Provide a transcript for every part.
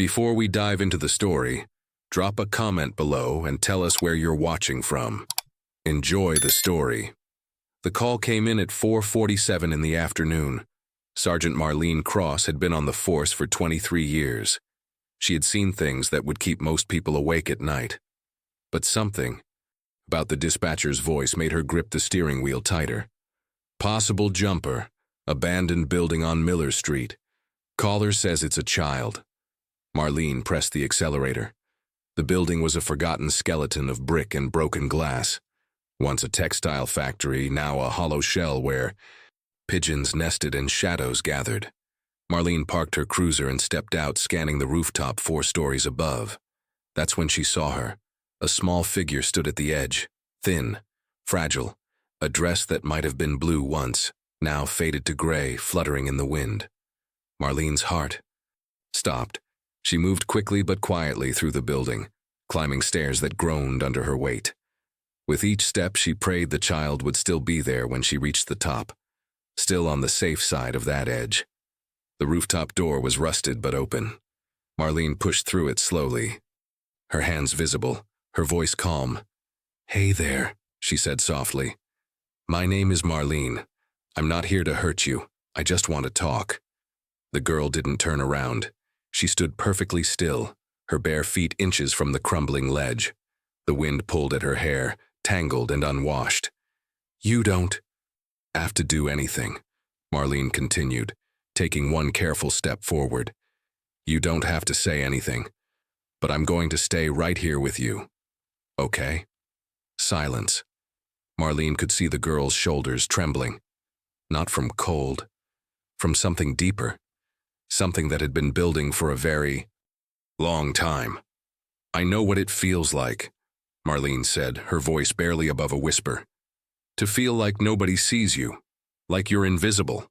Before we dive into the story, drop a comment below and tell us where you're watching from. Enjoy the story. The call came in at 4:47 in the afternoon. Sergeant Marlene Cross had been on the force for 23 years. She had seen things that would keep most people awake at night. But something about the dispatcher's voice made her grip the steering wheel tighter. Possible jumper, abandoned building on Miller Street. Caller says it's a child. Marlene pressed the accelerator. The building was a forgotten skeleton of brick and broken glass. Once a textile factory, now a hollow shell where pigeons nested and shadows gathered. Marlene parked her cruiser and stepped out, scanning the rooftop 4 stories above. That's when she saw her. A small figure stood at the edge, thin, fragile, a dress that might have been blue once, now faded to gray, fluttering in the wind. Marlene's heart stopped. She moved quickly but quietly through the building, climbing stairs that groaned under her weight. With each step, she prayed the child would still be there when she reached the top, still on the safe side of that edge. The rooftop door was rusted but open. Marlene pushed through it slowly, her hands visible, her voice calm. "Hey there," she said softly. "My name is Marlene. I'm not here to hurt you. I just want to talk." The girl didn't turn around. She stood perfectly still, her bare feet inches from the crumbling ledge. The wind pulled at her hair, tangled and unwashed. "You don't have to do anything," Marlene continued, taking one careful step forward. "You don't have to say anything, but I'm going to stay right here with you. Okay?" Silence. Marlene could see the girl's shoulders trembling. Not from cold, from something deeper, something that had been building for a very long time. "I know what it feels like," Marlene said, her voice barely above a whisper. "To feel like nobody sees you, like you're invisible,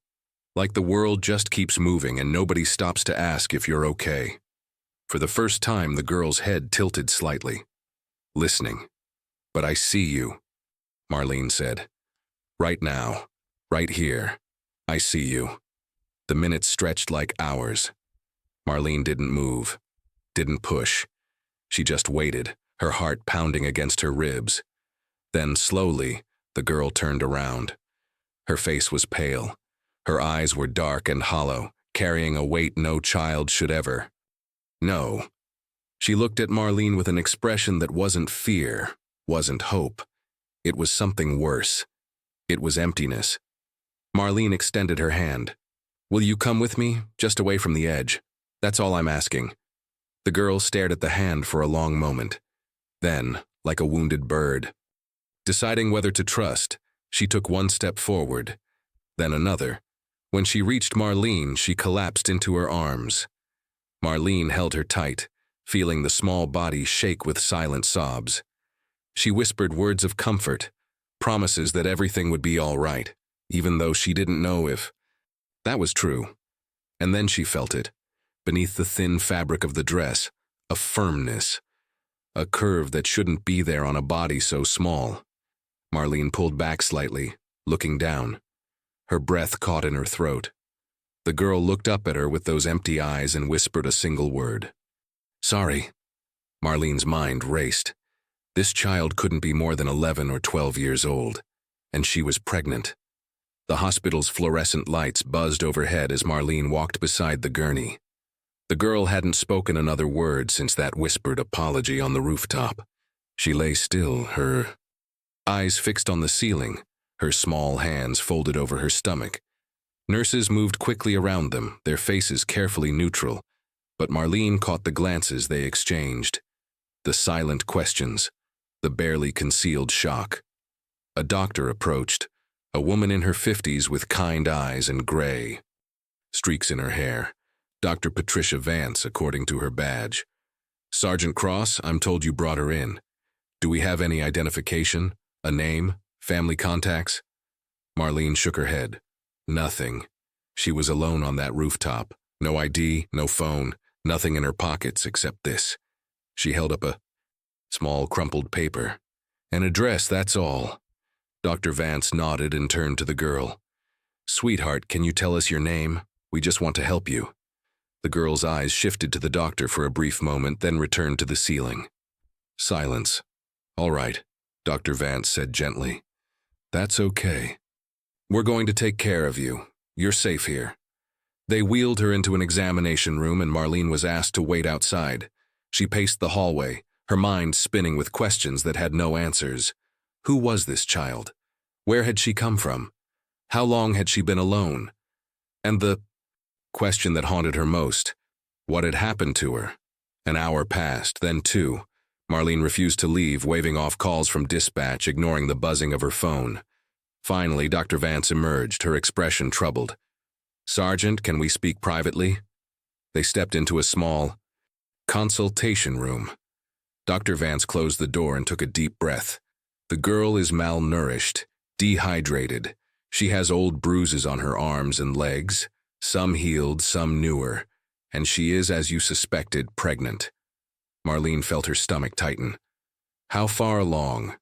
like the world just keeps moving and nobody stops to ask if you're okay." For the first time, the girl's head tilted slightly, listening. "But I see you," Marlene said. "Right now, right here, I see you." The minutes stretched like hours. Marlene didn't move, didn't push. She just waited, her heart pounding against her ribs. Then, slowly, the girl turned around. Her face was pale. Her eyes were dark and hollow, carrying a weight no child should ever know. She looked at Marlene with an expression that wasn't fear, wasn't hope. It was something worse. It was emptiness. Marlene extended her hand. "Will you come with me, just away from the edge? That's all I'm asking." The girl stared at the hand for a long moment. Then, like a wounded bird, deciding whether to trust, she took one step forward, then another. When she reached Marlene, she collapsed into her arms. Marlene held her tight, feeling the small body shake with silent sobs. She whispered words of comfort, promises that everything would be all right, even though she didn't know if that was true. And then she felt it, beneath the thin fabric of the dress, a firmness, a curve that shouldn't be there on a body so small. Marlene pulled back slightly, looking down. Her breath caught in her throat. The girl looked up at her with those empty eyes and whispered a single word. "Sorry." Marlene's mind raced. This child couldn't be more than 11 or 12 years old, and she was pregnant. The hospital's fluorescent lights buzzed overhead as Marlene walked beside the gurney. The girl hadn't spoken another word since that whispered apology on the rooftop. She lay still, her eyes fixed on the ceiling, her small hands folded over her stomach. Nurses moved quickly around them, their faces carefully neutral, but Marlene caught the glances they exchanged, the silent questions, the barely concealed shock. A doctor approached, a woman in her 50s with kind eyes and gray streaks in her hair. Dr. Patricia Vance, according to her badge. "Sergeant Cross, I'm told you brought her in. Do we have any identification? A name? Family contacts?" Marlene shook her head. Nothing. She was alone on that rooftop. No ID, no phone, nothing in her pockets except this. She held up a small crumpled paper. "An address, that's all." Dr. Vance nodded and turned to the girl. "Sweetheart, can you tell us your name? We just want to help you." The girl's eyes shifted to the doctor for a brief moment, then returned to the ceiling. Silence. All right, Dr. Vance said gently. That's okay. We're going to take care of you. You're safe here. They wheeled her into an examination room and Marlene was asked to wait outside. She paced the hallway, her mind spinning with questions that had no answers. Who was this child? Where had she come from? How long had she been alone? And the question that haunted her most, what had happened to her? An hour passed, then two. Marlene refused to leave, waving off calls from dispatch, ignoring the buzzing of her phone. Finally, Dr. Vance emerged, her expression troubled. Sergeant, can we speak privately? They stepped into a small consultation room. Dr. Vance closed the door and took a deep breath. The girl is malnourished, dehydrated. She has old bruises on her arms and legs, some healed, some newer, and she is, as you suspected, pregnant. Marlene felt her stomach tighten. How far along?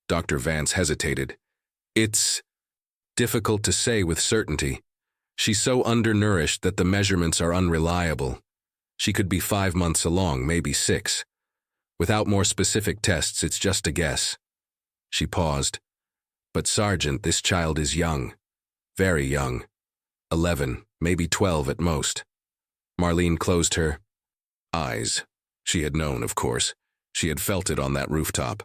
Dr. Vance hesitated. It's difficult to say with certainty. She's so undernourished that the measurements are unreliable. She could be 5 months along, maybe 6. Without more specific tests, it's just a guess. She paused. But Sergeant, this child is young. Very young. 11, maybe 12 at most. Marlene closed her eyes. She had known, of course. She had felt it on that rooftop.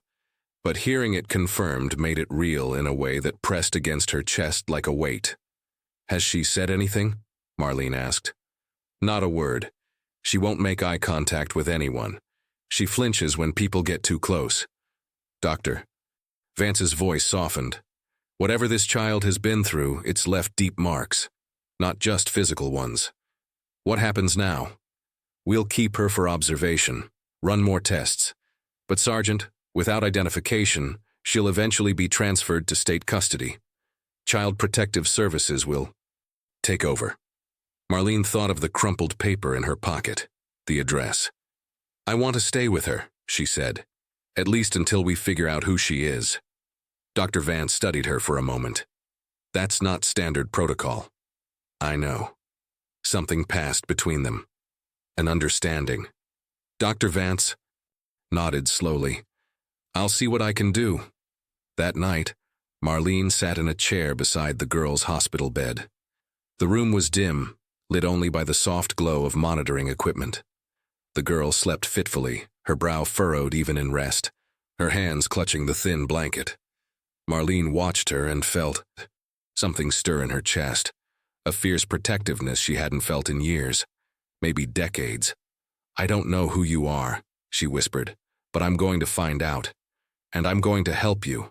But hearing it confirmed made it real in a way that pressed against her chest like a weight. Has she said anything? Marlene asked. Not a word. She won't make eye contact with anyone. She flinches when people get too close. Doctor. Vance's voice softened. Whatever this child has been through, it's left deep marks. Not just physical ones. What happens now? We'll keep her for observation, run more tests. But Sergeant, without identification, she'll eventually be transferred to state custody. Child Protective Services will take over. Marlene thought of the crumpled paper in her pocket, the address. I want to stay with her, she said, at least until we figure out who she is. Dr. Vance studied her for a moment. That's not standard protocol. I know. Something passed between them. An understanding. Dr. Vance nodded slowly. I'll see what I can do. That night, Marlene sat in a chair beside the girl's hospital bed. The room was dim, lit only by the soft glow of monitoring equipment. The girl slept fitfully, her brow furrowed even in rest, her hands clutching the thin blanket. Marlene watched her and felt something stir in her chest, a fierce protectiveness she hadn't felt in years, maybe decades. I don't know who you are, she whispered, but I'm going to find out. And I'm going to help you.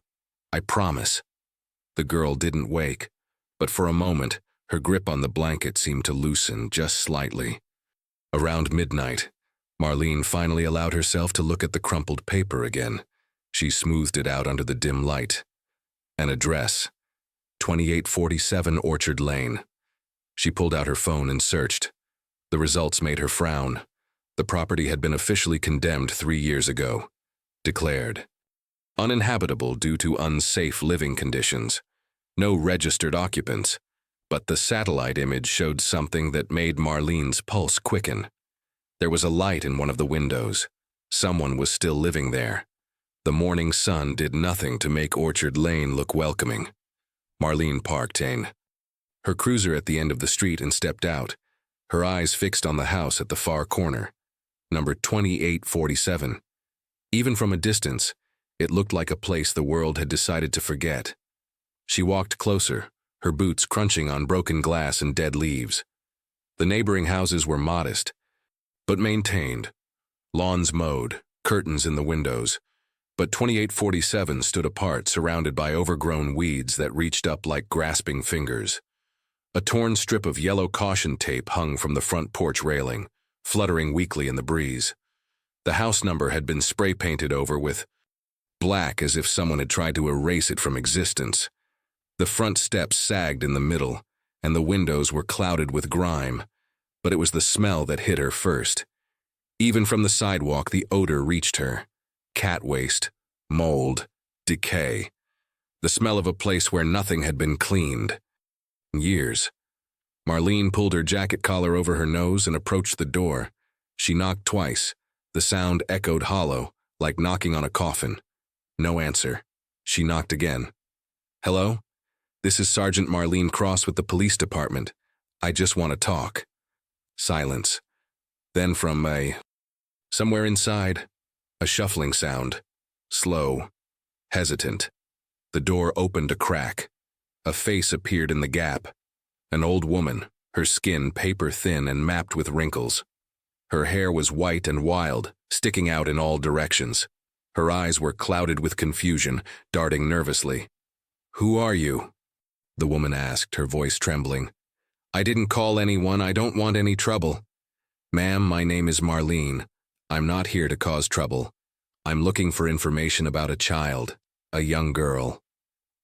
I promise. The girl didn't wake, but for a moment, her grip on the blanket seemed to loosen just slightly. Around midnight, Marlene finally allowed herself to look at the crumpled paper again. She smoothed it out under the dim light. An address, 2847 Orchard Lane. She pulled out her phone and searched. The results made her frown. The property had been officially condemned 3 years ago. Declared uninhabitable due to unsafe living conditions. No registered occupants. But the satellite image showed something that made Marlene's pulse quicken. There was a light in one of the windows. Someone was still living there. The morning sun did nothing to make Orchard Lane look welcoming. Marlene parked her cruiser at the end of the street and stepped out, her eyes fixed on the house at the far corner, number 2847. Even from a distance, it looked like a place the world had decided to forget. She walked closer, her boots crunching on broken glass and dead leaves. The neighboring houses were modest, but maintained. Lawns mowed, curtains in the windows. But 2847 stood apart, surrounded by overgrown weeds that reached up like grasping fingers. A torn strip of yellow caution tape hung from the front porch railing, fluttering weakly in the breeze. The house number had been spray-painted over with black as if someone had tried to erase it from existence. The front steps sagged in the middle, and the windows were clouded with grime, but it was the smell that hit her first. Even from the sidewalk, the odor reached her. Cat waste, mold, decay. The smell of a place where nothing had been cleaned. Years. Marlene pulled her jacket collar over her nose and approached the door. She knocked twice. The sound echoed hollow, like knocking on a coffin. No answer. She knocked again. "Hello? This is Sergeant Marlene Cross with the police department. I just want to talk." Silence. Then from somewhere inside, a shuffling sound. Slow. Hesitant. The door opened a crack. A face appeared in the gap. An old woman, her skin paper-thin and mapped with wrinkles. Her hair was white and wild, sticking out in all directions. Her eyes were clouded with confusion, darting nervously. "Who are you?" the woman asked, her voice trembling. "I didn't call anyone. I don't want any trouble." "Ma'am, my name is Marlene. I'm not here to cause trouble. I'm looking for information about a child, a young girl."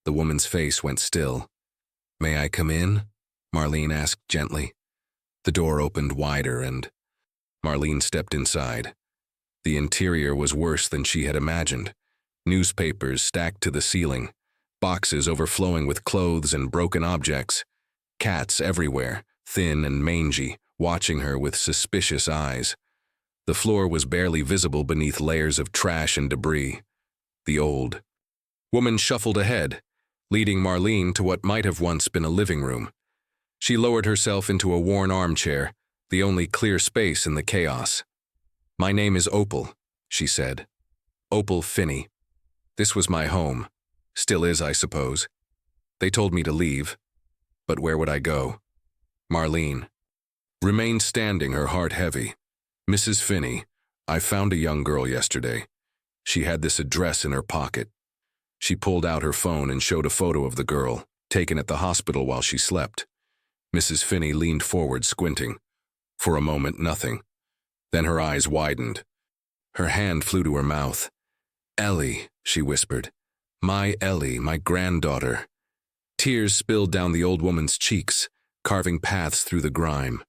The woman's face went still. "May I come in?" Marlene asked gently. The door opened wider and Marlene stepped inside. The interior was worse than she had imagined. Newspapers stacked to the ceiling, boxes overflowing with clothes and broken objects, cats everywhere, thin and mangy, watching her with suspicious eyes. The floor was barely visible beneath layers of trash and debris. The old woman shuffled ahead, leading Marlene to what might have once been a living room. She lowered herself into a worn armchair, the only clear space in the chaos. "My name is Opal," she said. "Opal Finney. This was my home. Still is, I suppose. They told me to leave. But where would I go?" Marlene remained standing, her heart heavy. "Mrs. Finney, I found a young girl yesterday. She had this address in her pocket." She pulled out her phone and showed a photo of the girl, taken at the hospital while she slept. Mrs. Finney leaned forward, squinting. For a moment, nothing. Then her eyes widened. Her hand flew to her mouth. "Ellie," she whispered. "My Ellie, my granddaughter." Tears spilled down the old woman's cheeks, carving paths through the grime.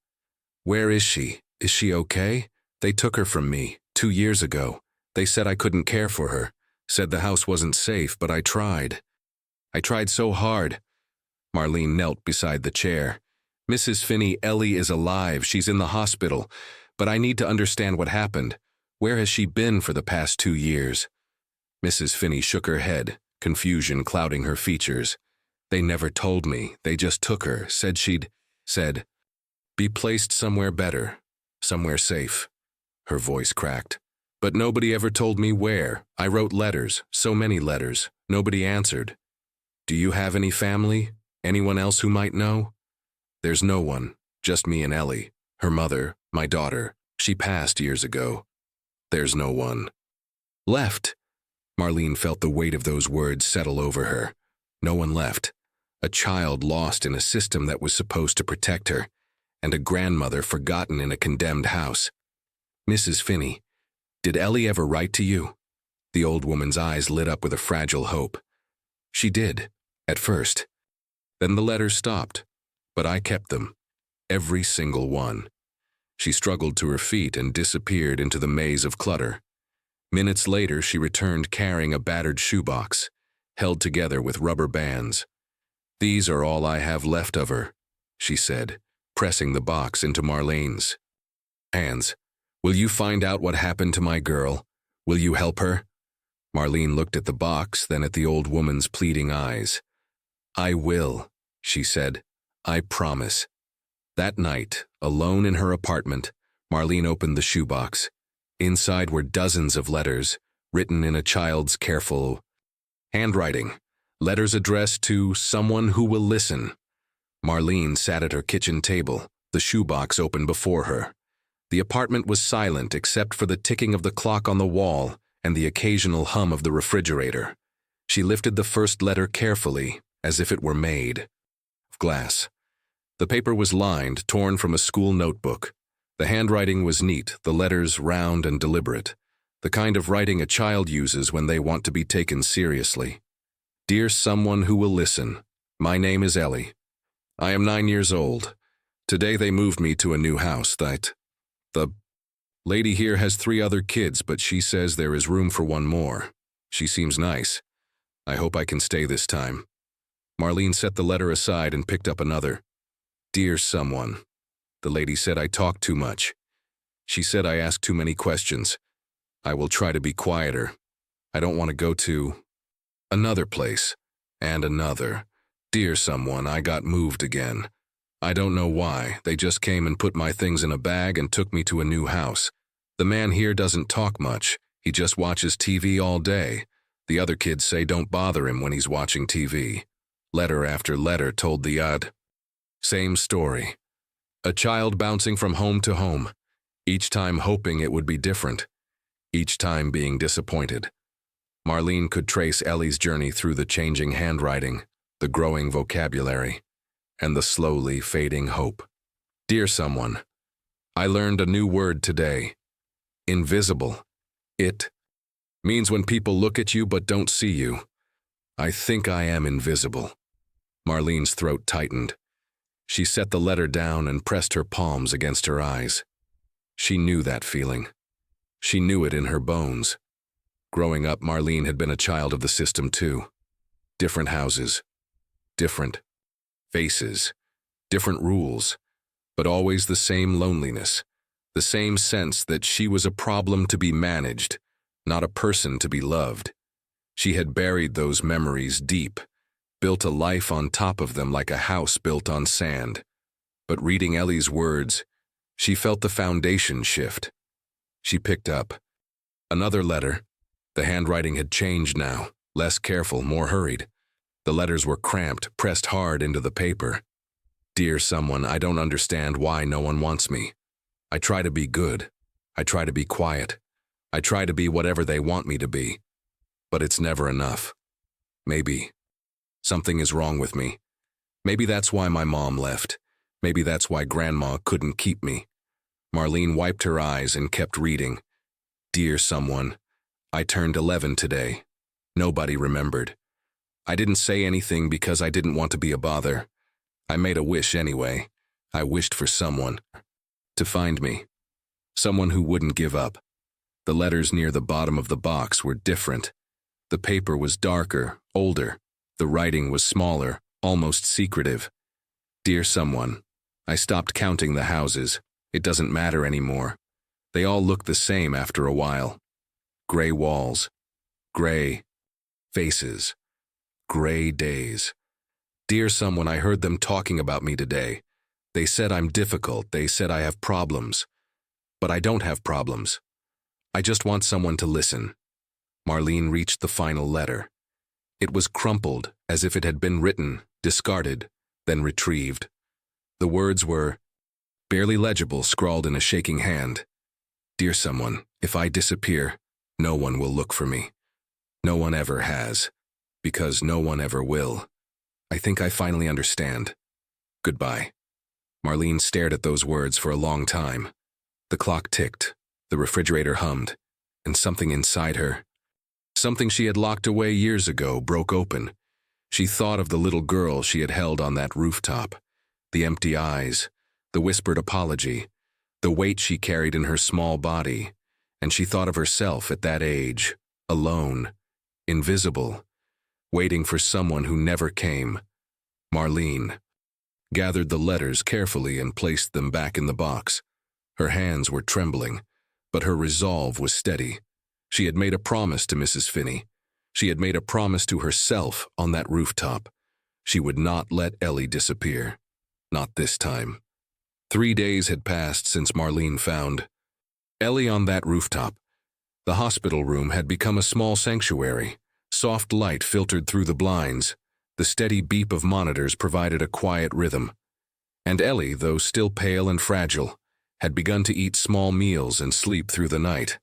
"Where is she? Is she okay? They took her from me 2 years ago. They said I couldn't care for her, said the house wasn't safe, but I tried. I tried so hard." Marlene knelt beside the chair. "Mrs. Finney, Ellie is alive. She's in the hospital. But I need to understand what happened. Where has she been for the past 2 years?" Mrs. Finney shook her head, confusion clouding her features. "They never told me. They just took her, said she'd be placed somewhere better, somewhere safe." Her voice cracked. "But nobody ever told me where. I wrote letters, so many letters. Nobody answered. Do you have any family? Anyone else who might know?" "There's no one, just me and Ellie. Her mother, my daughter. She passed years ago. There's no one left." Marlene felt the weight of those words settle over her. No one left. A child lost in a system that was supposed to protect her, and a grandmother forgotten in a condemned house. "Mrs. Finney, did Ellie ever write to you?" The old woman's eyes lit up with a fragile hope. "She did, at first. Then the letters stopped, but I kept them. Every single one." She struggled to her feet and disappeared into the maze of clutter. Minutes later, she returned carrying a battered shoebox, held together with rubber bands. "These are all I have left of her," she said, pressing the box into Marlene's hands. "Will you find out what happened to my girl? Will you help her?" Marlene looked at the box, then at the old woman's pleading eyes. "I will," she said. "I promise." That night, alone in her apartment, Marlene opened the shoebox. Inside were dozens of letters, written in a child's careful handwriting. Letters addressed to someone who will listen. Marlene sat at her kitchen table, the shoebox open before her. The apartment was silent except for the ticking of the clock on the wall and the occasional hum of the refrigerator. She lifted the first letter carefully, as if it were made of glass. The paper was lined, torn from a school notebook. The handwriting was neat, the letters round and deliberate, the kind of writing a child uses when they want to be taken seriously. "Dear someone who will listen, my name is Ellie. I am 9 years old. Today they moved me to a new house that the lady here has 3 other kids, but she says there is room for one more. She seems nice. I hope I can stay this time." Marlene set the letter aside and picked up another. Dear someone, the lady said I talk too much. She said I ask too many questions. I will try to be quieter. I don't want to go to another place and another. Dear someone, I got moved again. I don't know why. They just came and put my things in a bag and took me to a new house. The man here doesn't talk much. He just watches TV all day. The other kids say don't bother him when he's watching TV. Letter after letter told the same story. A child bouncing from home to home, each time hoping it would be different, each time being disappointed. Marlene could trace Ellie's journey through the changing handwriting, the growing vocabulary, and the slowly fading hope. Dear someone, I learned a new word today. Invisible. It means when people look at you but don't see you. I think I am invisible. Marlene's throat tightened. She set the letter down and pressed her palms against her eyes. She knew that feeling. She knew it in her bones. Growing up, Marlene had been a child of the system too. Different houses, different faces, different rules, but always the same loneliness, the same sense that she was a problem to be managed, not a person to be loved. She had buried those memories deep, built a life on top of them like a house built on sand. But reading Ellie's words, she felt the foundation shift. She picked up another letter. The handwriting had changed now, less careful, more hurried. The letters were cramped, pressed hard into the paper. Dear someone, I don't understand why no one wants me. I try to be good. I try to be quiet. I try to be whatever they want me to be. But it's never enough. Maybe something is wrong with me. Maybe that's why my mom left. Maybe that's why Grandma couldn't keep me. Marlene wiped her eyes and kept reading. Dear someone, I turned 11 today. Nobody remembered. I didn't say anything because I didn't want to be a bother. I made a wish anyway. I wished for someone to find me. Someone who wouldn't give up. The letters near the bottom of the box were different. The paper was darker, older. The writing was smaller, almost secretive. Dear someone, I stopped counting the houses. It doesn't matter anymore. They all look the same after a while. Gray walls, gray faces, gray days. Dear someone, I heard them talking about me today. They said I'm difficult. They said I have problems. But I don't have problems. I just want someone to listen. Marlene reached the final letter. It was crumpled as if it had been written, discarded, then retrieved. The words were barely legible, scrawled in a shaking hand. Dear someone, if I disappear, no one will look for me. No one ever has, because no one ever will. I think I finally understand. Goodbye. Marlene stared at those words for a long time. The clock ticked, the refrigerator hummed, and something inside her, something she had locked away years ago, broke open. She thought of the little girl she had held on that rooftop, the empty eyes, the whispered apology, the weight she carried in her small body, and she thought of herself at that age, alone, invisible, waiting for someone who never came. Marlene gathered the letters carefully and placed them back in the box. Her hands were trembling, but her resolve was steady. She had made a promise to Mrs. Finney. She had made a promise to herself on that rooftop. She would not let Ellie disappear. Not this time. 3 days had passed since Marlene found Ellie on that rooftop. The hospital room had become a small sanctuary. Soft light filtered through the blinds. The steady beep of monitors provided a quiet rhythm. And Ellie, though still pale and fragile, had begun to eat small meals and sleep through the night.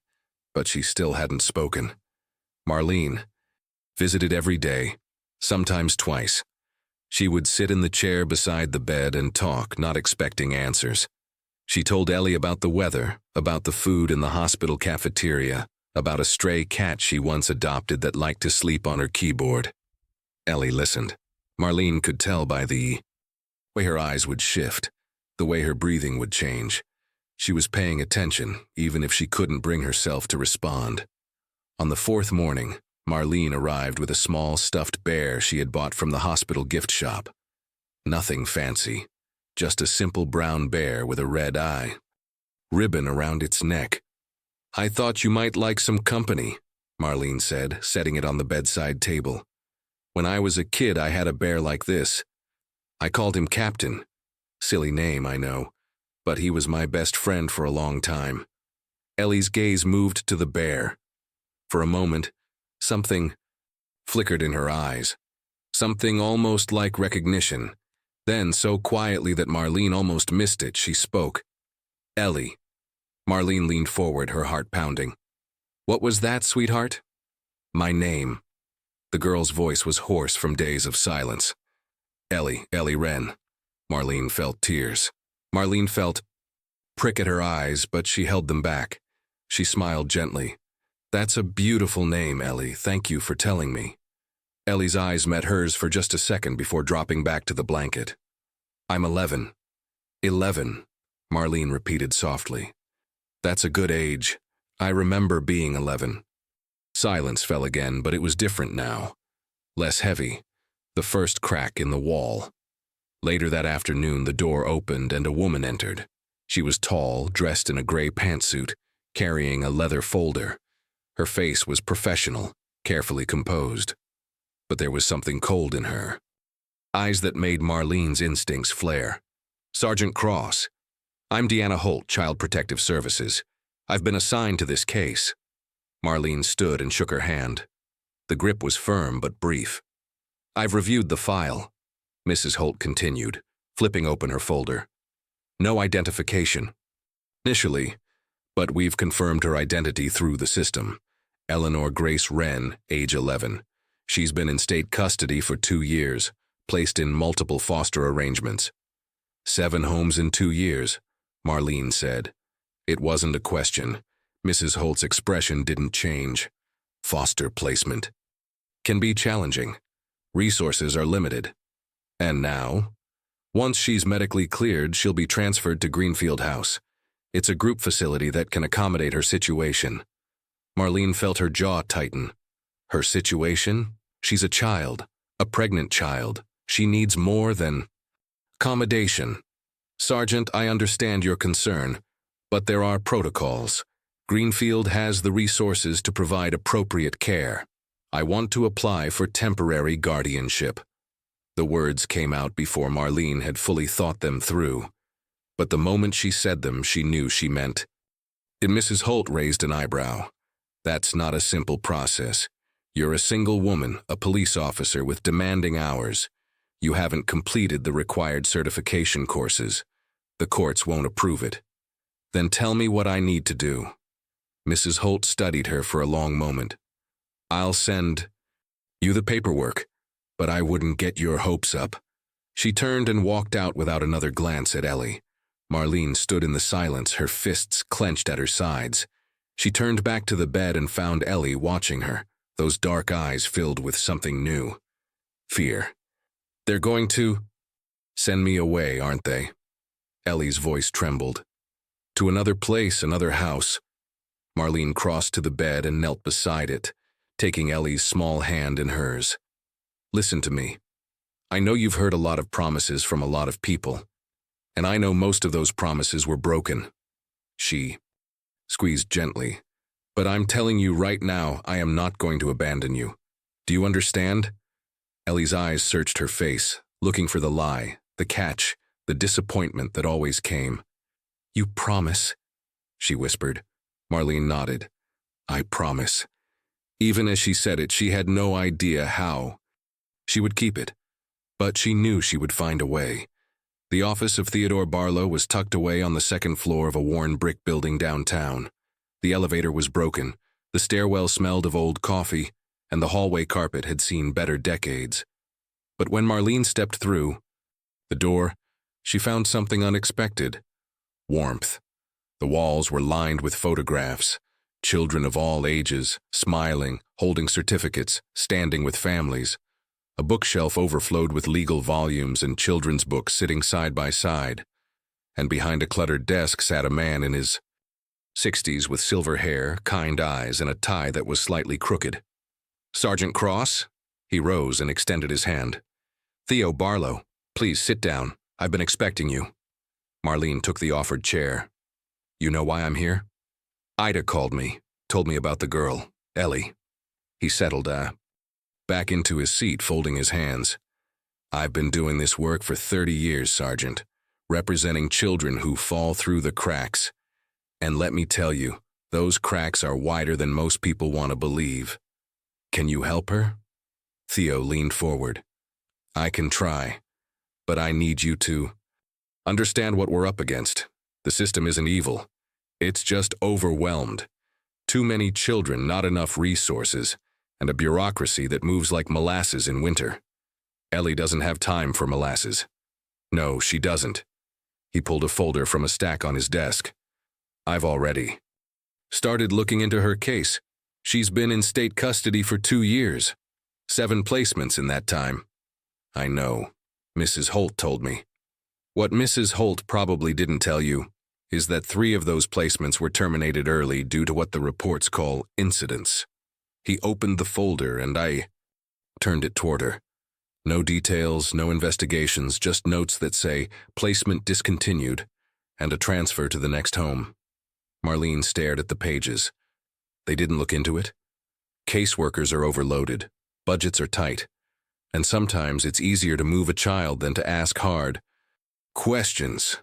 But she still hadn't spoken. Marlene visited every day, sometimes twice. She would sit in the chair beside the bed and talk, not expecting answers. She told Ellie about the weather, about the food in the hospital cafeteria, about a stray cat she once adopted that liked to sleep on her keyboard. Ellie listened. Marlene could tell by the way her eyes would shift, the way her breathing would change. She was paying attention, even if she couldn't bring herself to respond. On the 4th morning, Marlene arrived with a small stuffed bear she had bought from the hospital gift shop. Nothing fancy, just a simple brown bear with a red eye. Ribbon around its neck. "I thought you might like some company," Marlene said, setting it on the bedside table. "When I was a kid, I had a bear like this. I called him Captain. Silly name, I know, but he was my best friend for a long time." Ellie's gaze moved to the bear. For a moment, something flickered in her eyes. Something almost like recognition. Then, so quietly that Marlene almost missed it, she spoke. "Ellie." Marlene leaned forward, her heart pounding. "What was that, sweetheart?" "My name." The girl's voice was hoarse from days of silence. Ellie Wren." Marlene felt tears. Marlene felt prick at her eyes, but she held them back. She smiled gently. "That's a beautiful name, Ellie. Thank you for telling me." Ellie's eyes met hers for just a second before dropping back to the blanket. "I'm 11. 11, Marlene repeated softly. "That's a good age. I remember being 11. Silence fell again, but it was different now. Less heavy. The first crack in the wall. Later that afternoon, the door opened and a woman entered. She was tall, dressed in a gray pantsuit, carrying a leather folder. Her face was professional, carefully composed. But there was something cold in her. Eyes that made Marlene's instincts flare. "Sergeant Cross. I'm Deanna Holt, Child Protective Services. I've been assigned to this case." Marlene stood and shook her hand. The grip was firm but brief. "I've reviewed the file," Mrs. Holt continued, flipping open her folder. "No identification. Initially, but we've confirmed her identity through the system. Eleanor Grace Wren, age 11. She's been in state custody for 2 years, placed in multiple foster arrangements. 7 homes in 2 years, Marlene said. It wasn't a question. Mrs. Holt's expression didn't change. Foster placement can be challenging. Resources are limited. And now, once she's medically cleared, she'll be transferred to Greenfield House. It's a group facility that can accommodate her situation. Marlene felt her jaw tighten. Her situation? She's a child, a pregnant child. She needs more than accommodation. "Sergeant, I understand your concern, but there are protocols. Greenfield has the resources to provide appropriate care. I want to apply for temporary guardianship." The words came out before Marlene had fully thought them through. But the moment she said them, she knew she meant. And Mrs. Holt raised an eyebrow. "That's not a simple process. You're a single woman, a police officer with demanding hours. You haven't completed the required certification courses. The courts won't approve it." "Then tell me what I need to do." Mrs. Holt studied her for a long moment. "I'll send you the paperwork, but I wouldn't get your hopes up." She turned and walked out without another glance at Ellie. Marlene stood in the silence, her fists clenched at her sides. She turned back to the bed and found Ellie watching her, those dark eyes filled with something new. Fear. "They're going to send me away, aren't they?" Ellie's voice trembled. "To another place, another house." Marlene crossed to the bed and knelt beside it, taking Ellie's small hand in hers. "Listen to me. I know you've heard a lot of promises from a lot of people, and I know most of those promises were broken." She squeezed gently. "But I'm telling you right now, I am not going to abandon you. Do you understand?" Ellie's eyes searched her face, looking for the lie, the catch, the disappointment that always came. "You promise?" she whispered. Marlene nodded. "I promise." Even as she said it, she had no idea how she would keep it. But she knew she would find a way. The office of Theodore Barlow was tucked away on the second floor of a worn brick building downtown. The elevator was broken, the stairwell smelled of old coffee, and the hallway carpet had seen better decades. But when Marlene stepped through the door, she found something unexpected. Warmth. The walls were lined with photographs, children of all ages, smiling, holding certificates, standing with families. A bookshelf overflowed with legal volumes and children's books sitting side by side. And behind a cluttered desk sat a man in his 60s with silver hair, kind eyes, and a tie that was slightly crooked. "Sergeant Cross?" He rose and extended his hand. "Theo Barlow, please sit down. I've been expecting you. Marlene took the offered chair. You know why I'm here? Ida called me, told me about the girl, Ellie. He settled back into his seat, folding his hands. I've been doing this work for 30 years, Sergeant, representing children who fall through the cracks. And let me tell you, those cracks are wider than most people want to believe. Can you help her? Theo leaned forward. I can try, but I need you to understand what we're up against. The system isn't evil. It's just overwhelmed. Too many children, not enough resources, and a bureaucracy that moves like molasses in winter. Ellie doesn't have time for molasses. No, she doesn't. He pulled a folder from a stack on his desk. I've already started looking into her case. She's been in state custody for 2 years. 7 placements in that time. I know. Mrs. Holt told me. What Mrs. Holt probably didn't tell you is that 3 of those placements were terminated early due to what the reports call incidents. He opened the folder and I turned it toward her. No details, no investigations, just notes that say placement discontinued and a transfer to the next home. Marlene stared at the pages. They didn't look into it. Caseworkers are overloaded, budgets are tight, and sometimes it's easier to move a child than to ask hard questions.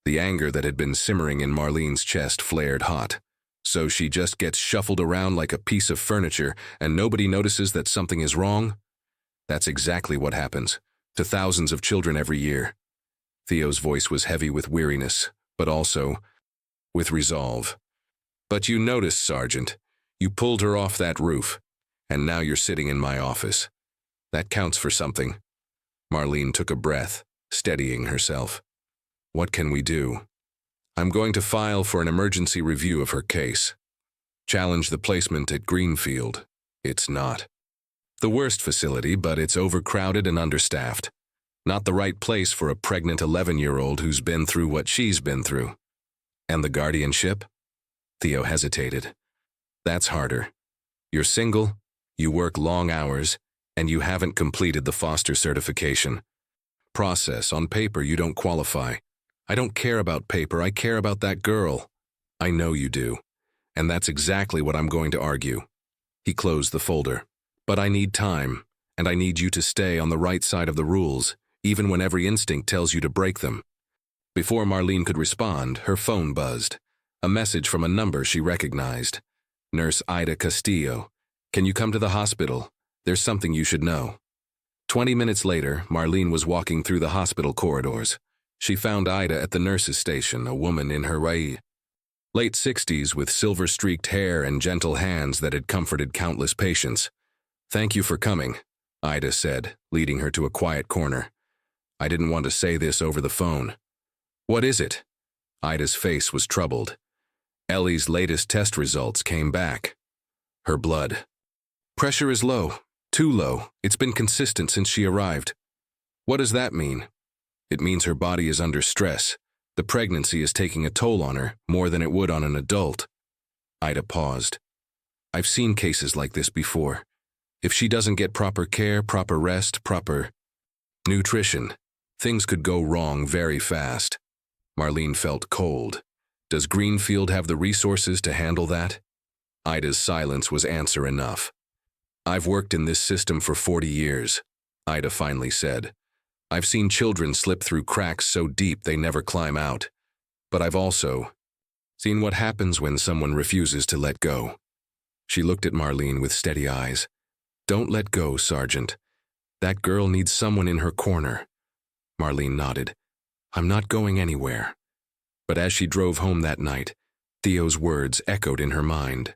The anger that had been simmering in Marlene's chest flared hot. So she just gets shuffled around like a piece of furniture and nobody notices that something is wrong? That's exactly what happens to thousands of children every year. Theo's voice was heavy with weariness, but also with resolve. But you noticed, Sergeant. You pulled her off that roof, and now you're sitting in my office. That counts for something. Marlene took a breath, steadying herself. What can we do? I'm going to file for an emergency review of her case. Challenge the placement at Greenfield. It's not the worst facility, but it's overcrowded and understaffed. Not the right place for a pregnant 11-year-old who's been through what she's been through. And the guardianship? Theo hesitated. That's harder. You're single, you work long hours, and you haven't completed the foster certification process. On paper, you don't qualify. I don't care about paper, I care about that girl. I know you do. And that's exactly what I'm going to argue. He closed the folder. But I need time, and I need you to stay on the right side of the rules, even when every instinct tells you to break them. Before Marlene could respond, her phone buzzed. A message from a number she recognized. Nurse Ida Castillo. Can you come to the hospital? There's something you should know. 20 minutes later, Marlene was walking through the hospital corridors. She found Ida at the nurse's station, a woman in her late 60s with silver-streaked hair and gentle hands that had comforted countless patients. Thank you for coming, Ida said, leading her to a quiet corner. I didn't want to say this over the phone. What is it? Ida's face was troubled. Ellie's latest test results came back. Her blood pressure is low, too low. It's been consistent since she arrived. What does that mean? It means her body is under stress. The pregnancy is taking a toll on her, more than it would on an adult. Ida paused. I've seen cases like this before. If she doesn't get proper care, proper rest, proper nutrition, things could go wrong very fast. Marlene felt cold. Does Greenfield have the resources to handle that? Ida's silence was answer enough. I've worked in this system for 40 years, Ida finally said. I've seen children slip through cracks so deep they never climb out. But I've also seen what happens when someone refuses to let go. She looked at Marlene with steady eyes. Don't let go, Sergeant. That girl needs someone in her corner. Marlene nodded. I'm not going anywhere. But as she drove home that night, Theo's words echoed in her mind.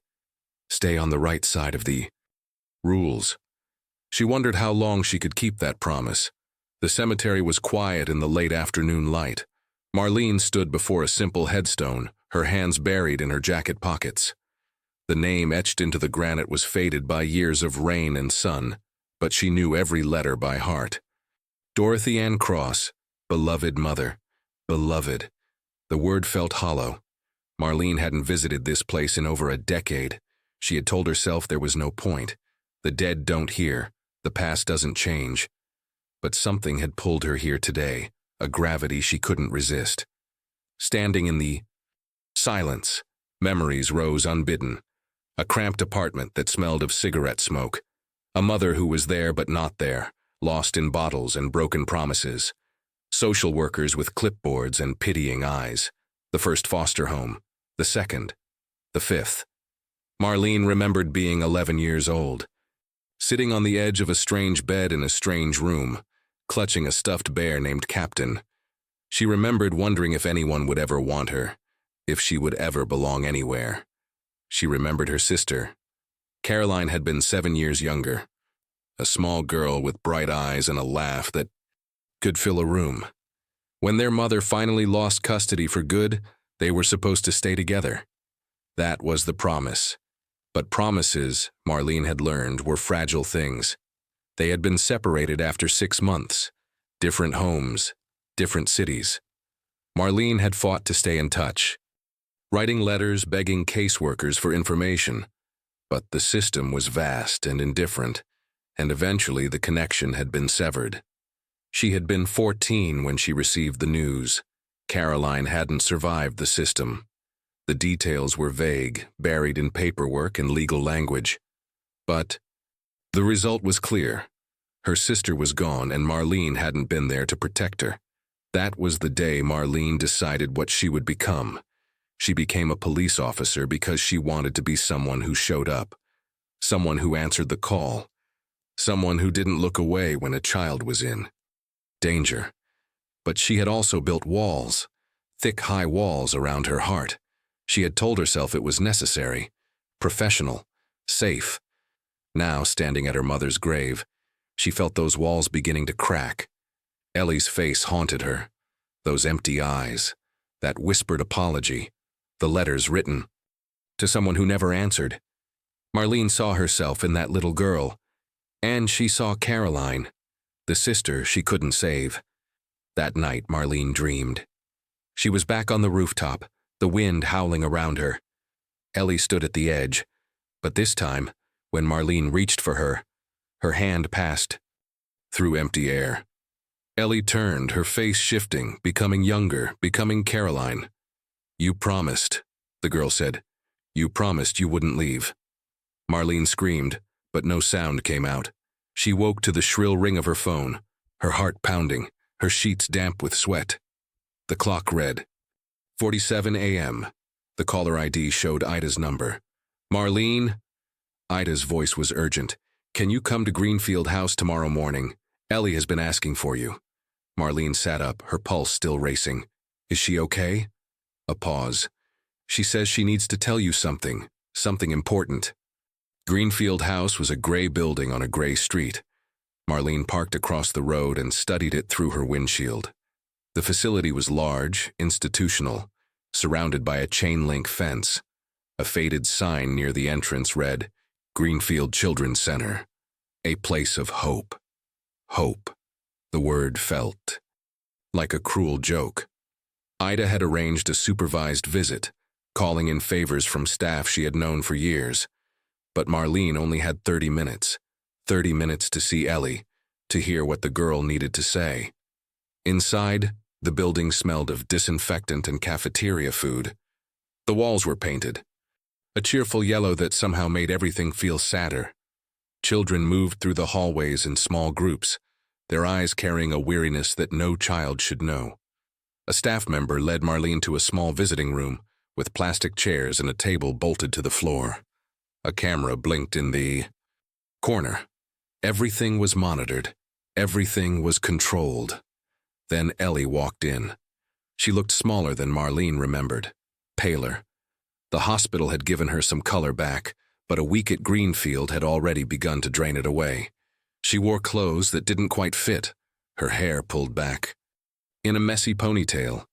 Stay on the right side of the rules. She wondered how long she could keep that promise. The cemetery was quiet in the late afternoon light. Marlene stood before a simple headstone, her hands buried in her jacket pockets. The name etched into the granite was faded by years of rain and sun, but she knew every letter by heart. Dorothy Ann Cross, beloved mother, beloved. The word felt hollow. Marlene hadn't visited this place in over a decade. She had told herself there was no point. The dead don't hear. The past doesn't change. But something had pulled her here today, a gravity she couldn't resist. Standing in the silence, memories rose unbidden. A cramped apartment that smelled of cigarette smoke. A mother who was there but not there, lost in bottles and broken promises. Social workers with clipboards and pitying eyes. The first foster home. The second. The fifth. Marlene remembered being 11 years old, sitting on the edge of a strange bed in a strange room, clutching a stuffed bear named Captain. She remembered wondering if anyone would ever want her, if she would ever belong anywhere. She remembered her sister. Caroline had been 7 years younger, a small girl with bright eyes and a laugh that could fill a room. When their mother finally lost custody for good, they were supposed to stay together. That was the promise. But promises, Marlene had learned, were fragile things. They had been separated after 6 months. Different homes, different cities. Marlene had fought to stay in touch, writing letters begging caseworkers for information. But the system was vast and indifferent, and eventually the connection had been severed. She had been 14 when she received the news. Caroline hadn't survived the system. The details were vague, buried in paperwork and legal language. But the result was clear. Her sister was gone and Marlene hadn't been there to protect her. That was the day Marlene decided what she would become. She became a police officer because she wanted to be someone who showed up, someone who answered the call, someone who didn't look away when a child was in danger. But she had also built walls, thick, high walls around her heart. She had told herself it was necessary, professional, safe. Now, standing at her mother's grave, she felt those walls beginning to crack. Ellie's face haunted her, those empty eyes, that whispered apology, the letters written to someone who never answered. Marlene saw herself in that little girl, and she saw Caroline, the sister she couldn't save. That night, Marlene dreamed. She was back on the rooftop, the wind howling around her. Ellie stood at the edge, but this time, when Marlene reached for her, her hand passed through empty air. Ellie turned, her face shifting, becoming younger, becoming Caroline. "You promised," the girl said. "You promised you wouldn't leave." Marlene screamed, but no sound came out. She woke to the shrill ring of her phone, her heart pounding, her sheets damp with sweat. The clock read 47 a.m. The caller ID showed Ida's number. "Marlene?" Ida's voice was urgent. "Can you come to Greenfield House tomorrow morning? Ellie has been asking for you." Marlene sat up, her pulse still racing. "Is she okay?" A pause. "She says she needs to tell you something important." Greenfield House was a gray building on a gray street. Marlene parked across the road and studied it through her windshield. The facility was large, institutional, surrounded by a chain-link fence. A faded sign near the entrance read, "Greenfield Children's Center, a place of hope." Hope. The word felt like a cruel joke. Ida had arranged a supervised visit, calling in favors from staff she had known for years. But Marlene only had 30 minutes. 30 minutes to see Ellie, to hear what the girl needed to say. Inside, the building smelled of disinfectant and cafeteria food. The walls were painted, a cheerful yellow that somehow made everything feel sadder. Children moved through the hallways in small groups, their eyes carrying a weariness that no child should know. A staff member led Marlene to a small visiting room with plastic chairs and a table bolted to the floor. A camera blinked in the corner. Everything was monitored. Everything was controlled. Then Ellie walked in. She looked smaller than Marlene remembered, paler. The hospital had given her some color back, but a week at Greenfield had already begun to drain it away. She wore clothes that didn't quite fit, her hair pulled back, in a messy ponytail.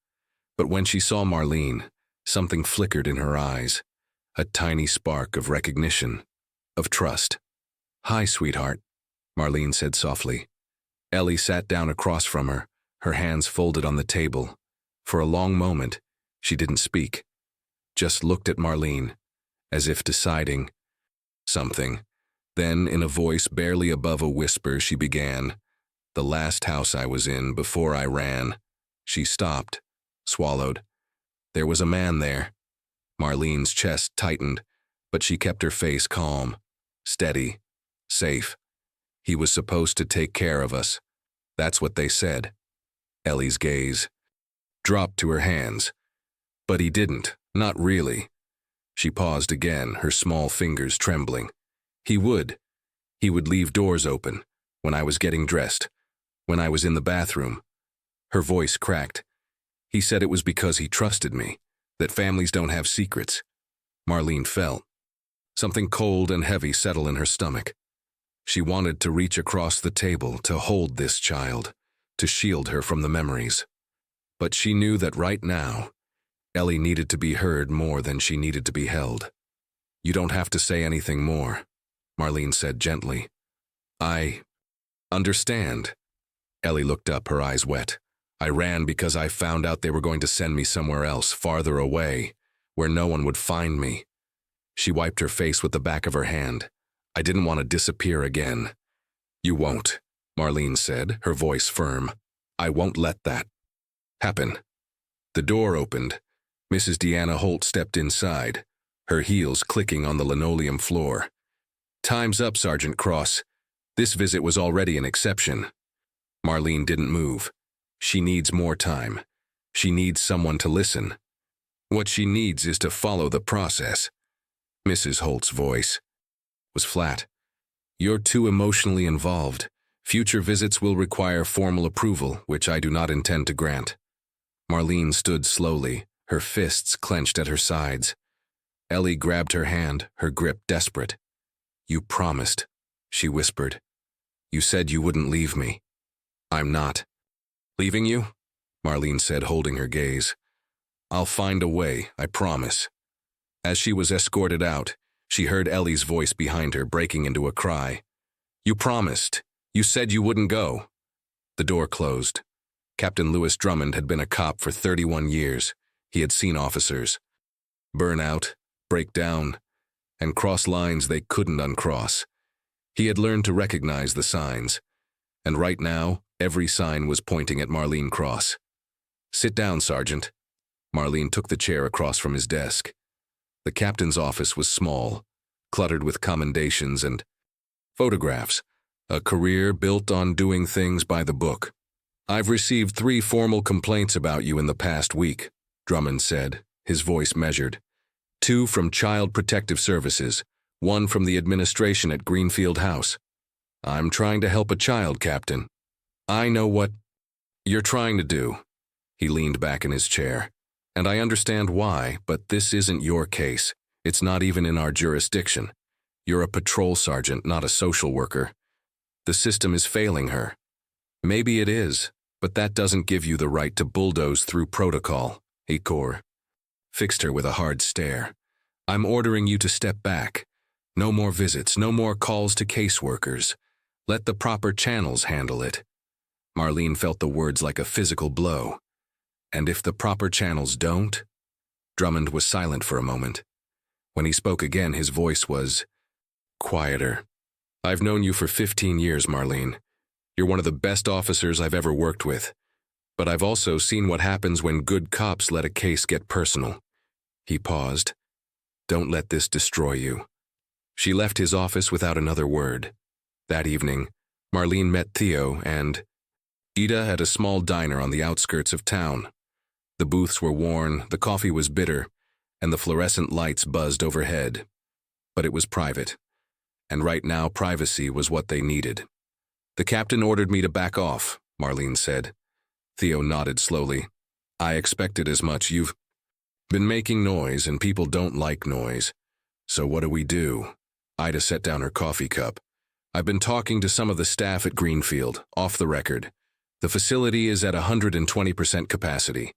But when she saw Marlene, something flickered in her eyes, a tiny spark of recognition, of trust. "Hi, sweetheart," Marlene said softly. Ellie sat down across from her, her hands folded on the table. For a long moment, she didn't speak, just looked at Marlene, as if deciding something. Then, in a voice barely above a whisper, she began, "The last house I was in before I ran, She stopped, swallowed. There was a man there. Marlene's chest tightened, but she kept her face calm, steady, safe. He was supposed to take care of us. That's what they said. Ellie's gaze dropped to her hands. But he didn't, not really. She paused again, her small fingers trembling. He would. He would leave doors open, when I was getting dressed, when I was in the bathroom. Her voice cracked. He said it was because he trusted me, that families don't have secrets. Marlene felt something cold and heavy settle in her stomach. She wanted to reach across the table to hold this child, to shield her from the memories. But she knew that right now, Ellie needed to be heard more than she needed to be held. You don't have to say anything more, Marlene said gently. I understand. Ellie looked up, her eyes wet. I ran because I found out they were going to send me somewhere else, farther away, where no one would find me. She wiped her face with the back of her hand. I didn't want to disappear again. You won't, Marlene said, her voice firm. I won't let that happen. The door opened. Mrs. Deanna Holt stepped inside, her heels clicking on the linoleum floor. Time's up, Sergeant Cross. This visit was already an exception. Marlene didn't move. She needs more time. She needs someone to listen. What she needs is to follow the process. Mrs. Holt's voice was flat. You're too emotionally involved. Future visits will require formal approval, which I do not intend to grant. Marlene stood slowly, her fists clenched at her sides. Ellie grabbed her hand, her grip desperate. You promised, she whispered. You said you wouldn't leave me. I'm not leaving you, Marlene said, holding her gaze. I'll find a way, I promise. As she was escorted out, she heard Ellie's voice behind her breaking into a cry. You promised. You said you wouldn't go. The door closed. Captain Lewis Drummond had been a cop for 31 years. He had seen officers burn out, break down, and cross lines they couldn't uncross. He had learned to recognize the signs, and right now, every sign was pointing at Marlene Cross. Sit down, Sergeant. Marlene took the chair across from his desk. The captain's office was small, cluttered with commendations and photographs, a career built on doing things by the book. I've received 3 formal complaints about you in the past week, Drummond said, his voice measured. 2 from Child Protective Services, 1 from the administration at Greenfield House. I'm trying to help a child, Captain. I know what you're trying to do. He leaned back in his chair. And I understand why, but this isn't your case. It's not even in our jurisdiction. You're a patrol sergeant, not a social worker. The system is failing her. Maybe it is, but that doesn't give you the right to bulldoze through protocol. Ecor fixed her with a hard stare. I'm ordering you to step back. No more visits, no more calls to caseworkers. Let the proper channels handle it. Marlene felt the words like a physical blow. And if the proper channels don't? Drummond was silent for a moment. When he spoke again, his voice was quieter. I've known you for 15 years, Marlene. You're one of the best officers I've ever worked with. But I've also seen what happens when good cops let a case get personal. He paused. Don't let this destroy you. She left his office without another word. That evening, Marlene met Theo and Ida at a small diner on the outskirts of town. The booths were worn, the coffee was bitter, and the fluorescent lights buzzed overhead. But it was private, and right now privacy was what they needed. The captain ordered me to back off, Marlene said. Theo nodded slowly. I expected as much. You've been making noise, and people don't like noise. So what do? Ida set down her coffee cup. I've been talking to some of the staff at Greenfield, off the record. The facility is at 120% capacity.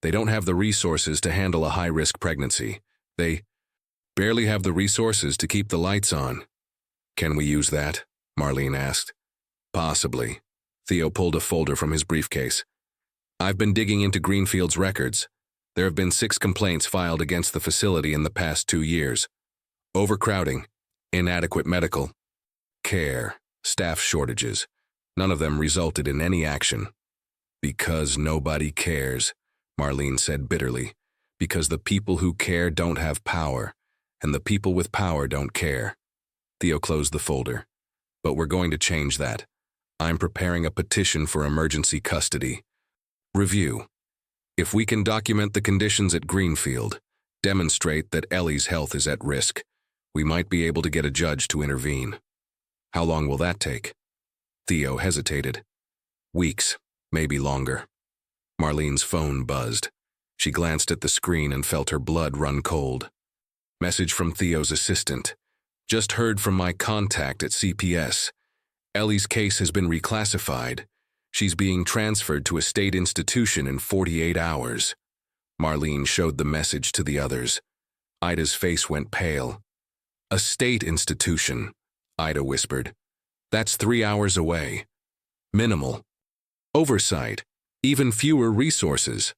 They don't have the resources to handle a high-risk pregnancy. They barely have the resources to keep the lights on. Can we use that? Marlene asked. Possibly. Theo pulled a folder from his briefcase. I've been digging into Greenfield's records. There have been 6 complaints filed against the facility in the past 2 years. Overcrowding, inadequate medical care, staff shortages. None of them resulted in any action. Because nobody cares, Marlene said bitterly. Because the people who care don't have power, and the people with power don't care. Theo closed the folder. But we're going to change that. I'm preparing a petition for emergency custody. Review. If we can document the conditions at Greenfield, demonstrate that Ellie's health is at risk, we might be able to get a judge to intervene. How long will that take? Theo hesitated. Weeks, maybe longer. Marlene's phone buzzed. She glanced at the screen and felt her blood run cold. Message from Theo's assistant. Just heard from my contact at CPS. Ellie's case has been reclassified. She's being transferred to a state institution in 48 hours. Marlene showed the message to the others. Ida's face went pale. A state institution, Ida whispered. That's 3 hours away. Minimal. Oversight. Even fewer resources.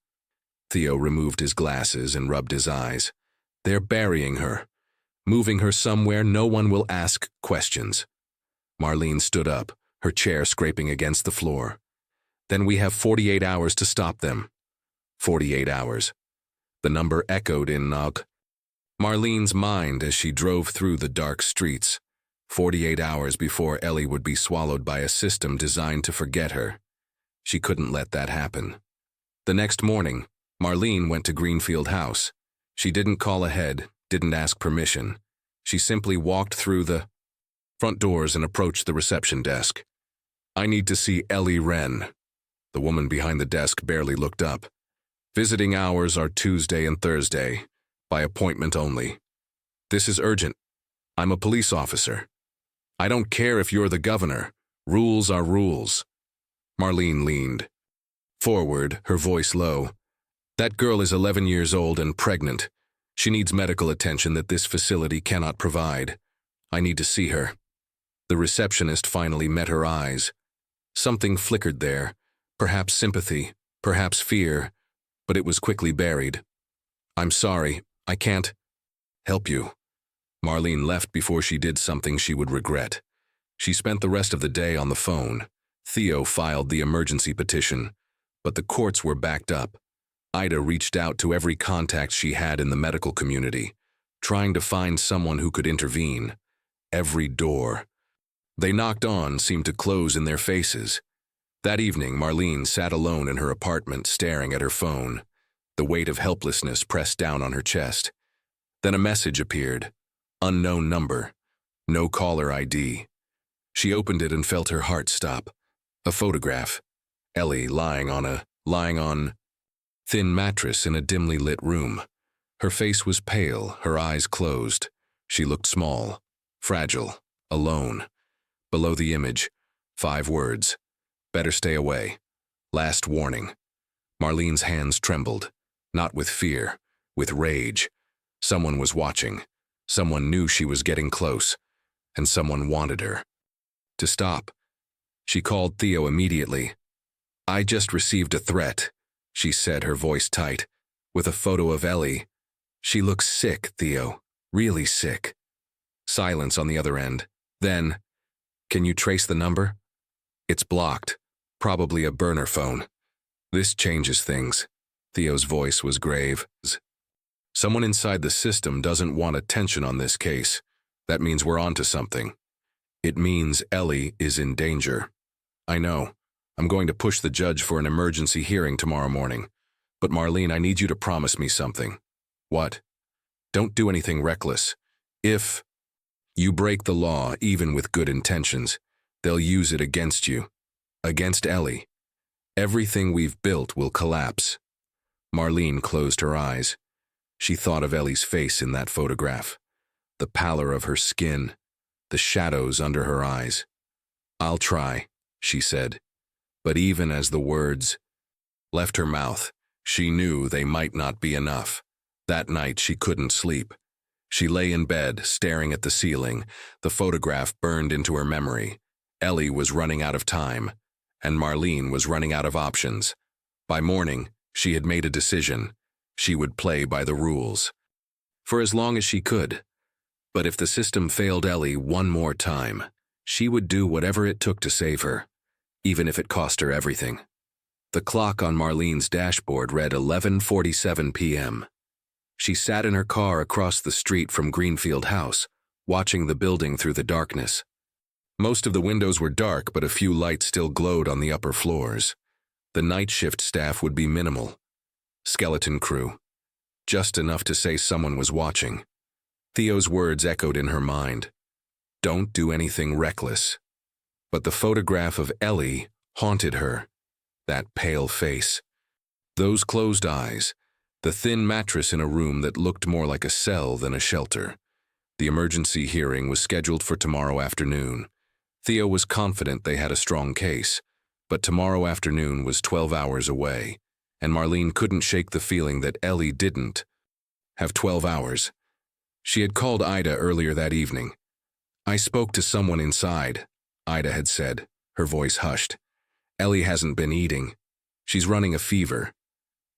Theo removed his glasses and rubbed his eyes. They're burying her. Moving her somewhere no one will ask questions. Marlene stood up, her chair scraping against the floor. Then we have 48 hours to stop them. 48 hours. The number echoed in Marlene's mind as she drove through the dark streets. 48 hours before Ellie would be swallowed by a system designed to forget her. She couldn't let that happen. The next morning, Marlene went to Greenfield House. She didn't call ahead, didn't ask permission. She simply walked through the front doors and approached the reception desk. I need to see Ellie Wren. The woman behind the desk barely looked up. Visiting hours are Tuesday and Thursday, by appointment only. This is urgent. I'm a police officer. I don't care if you're the governor. Rules are rules. Marlene leaned forward, her voice low. That girl is 11 years old and pregnant. She needs medical attention that this facility cannot provide. I need to see her. The receptionist finally met her eyes. Something flickered there, perhaps sympathy, perhaps fear, but it was quickly buried. I'm sorry, I can't help you. Marlene left before she did something she would regret. She spent the rest of the day on the phone. Theo filed the emergency petition, but the courts were backed up. Ida reached out to every contact she had in the medical community, trying to find someone who could intervene. Every door they knocked on seemed to close in their faces. That evening, Marlene sat alone in her apartment, staring at her phone. The weight of helplessness pressed down on her chest. Then a message appeared. Unknown number. No caller ID. She opened it and felt her heart stop. A photograph. Ellie lying on thin mattress in a dimly lit room. Her face was pale, her eyes closed. She looked small, fragile, alone. Below the image, 5 words. Better stay away. Last warning. Marlene's hands trembled, not with fear, with rage. Someone was watching. Someone knew she was getting close, and someone wanted her to stop. She called Theo immediately. I just received a threat, she said, her voice tight, with a photo of Ellie. She looks sick, Theo, really sick. Silence on the other end. Then, can you trace the number? It's blocked, probably a burner phone. This changes things. Theo's voice was grave. Someone inside the system doesn't want attention on this case. That means we're onto something. It means Ellie is in danger. I know. I'm going to push the judge for an emergency hearing tomorrow morning. But Marlene, I need you to promise me something. What? Don't do anything reckless. If you break the law, even with good intentions, they'll use it against you. Against Ellie. Everything we've built will collapse. Marlene closed her eyes. She thought of Ellie's face in that photograph. The pallor of her skin. The shadows under her eyes. I'll try, she said. But even as the words left her mouth, she knew they might not be enough. That night she couldn't sleep. She lay in bed, staring at the ceiling. The photograph burned into her memory. Ellie was running out of time, and Marlene was running out of options. By morning, she had made a decision. She would play by the rules. For as long as she could. But if the system failed Ellie one more time, she would do whatever it took to save her, even if it cost her everything. The clock on Marlene's dashboard read 11:47 p.m. She sat in her car across the street from Greenfield House, watching the building through the darkness. Most of the windows were dark, but a few lights still glowed on the upper floors. The night shift staff would be minimal. Skeleton crew. Just enough to say someone was watching. Theo's words echoed in her mind. Don't do anything reckless. But the photograph of Ellie haunted her. That pale face. Those closed eyes. The thin mattress in a room that looked more like a cell than a shelter. The emergency hearing was scheduled for tomorrow afternoon. Theo was confident they had a strong case, but tomorrow afternoon was 12 hours away, and Marlene couldn't shake the feeling that Ellie didn't have 12 hours. She had called Ida earlier that evening. I spoke to someone inside, Ida had said, her voice hushed. Ellie hasn't been eating. She's running a fever.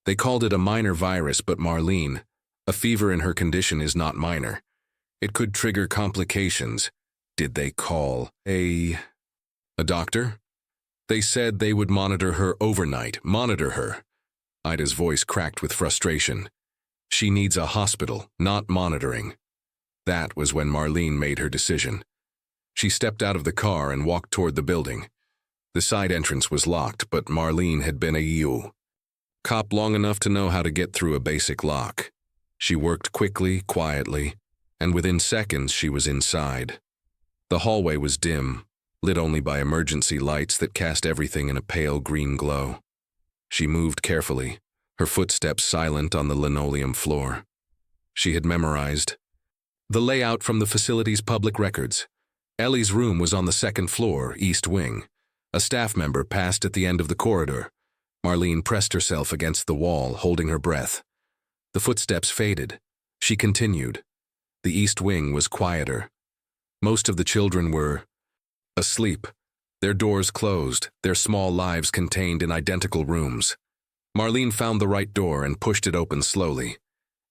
They called it a minor virus, but Marlene, a fever in her condition is not minor. It could trigger complications. Did they call a doctor? They said they would monitor her overnight. Monitor her. Ida's voice cracked with frustration. She needs a hospital, not monitoring. That was when Marlene made her decision. She stepped out of the car and walked toward the building. The side entrance was locked, but Marlene had been a cop long enough to know how to get through a basic lock. She worked quickly, quietly, and within seconds she was inside. The hallway was dim, lit only by emergency lights that cast everything in a pale green glow. She moved carefully, her footsteps silent on the linoleum floor. She had memorized the layout from the facility's public records. Ellie's room was on the second floor, east wing. A staff member passed at the end of the corridor. Marlene pressed herself against the wall, holding her breath. The footsteps faded. She continued. The east wing was quieter. Most of the children were asleep, their doors closed, their small lives contained in identical rooms. Marlene found the right door and pushed it open slowly.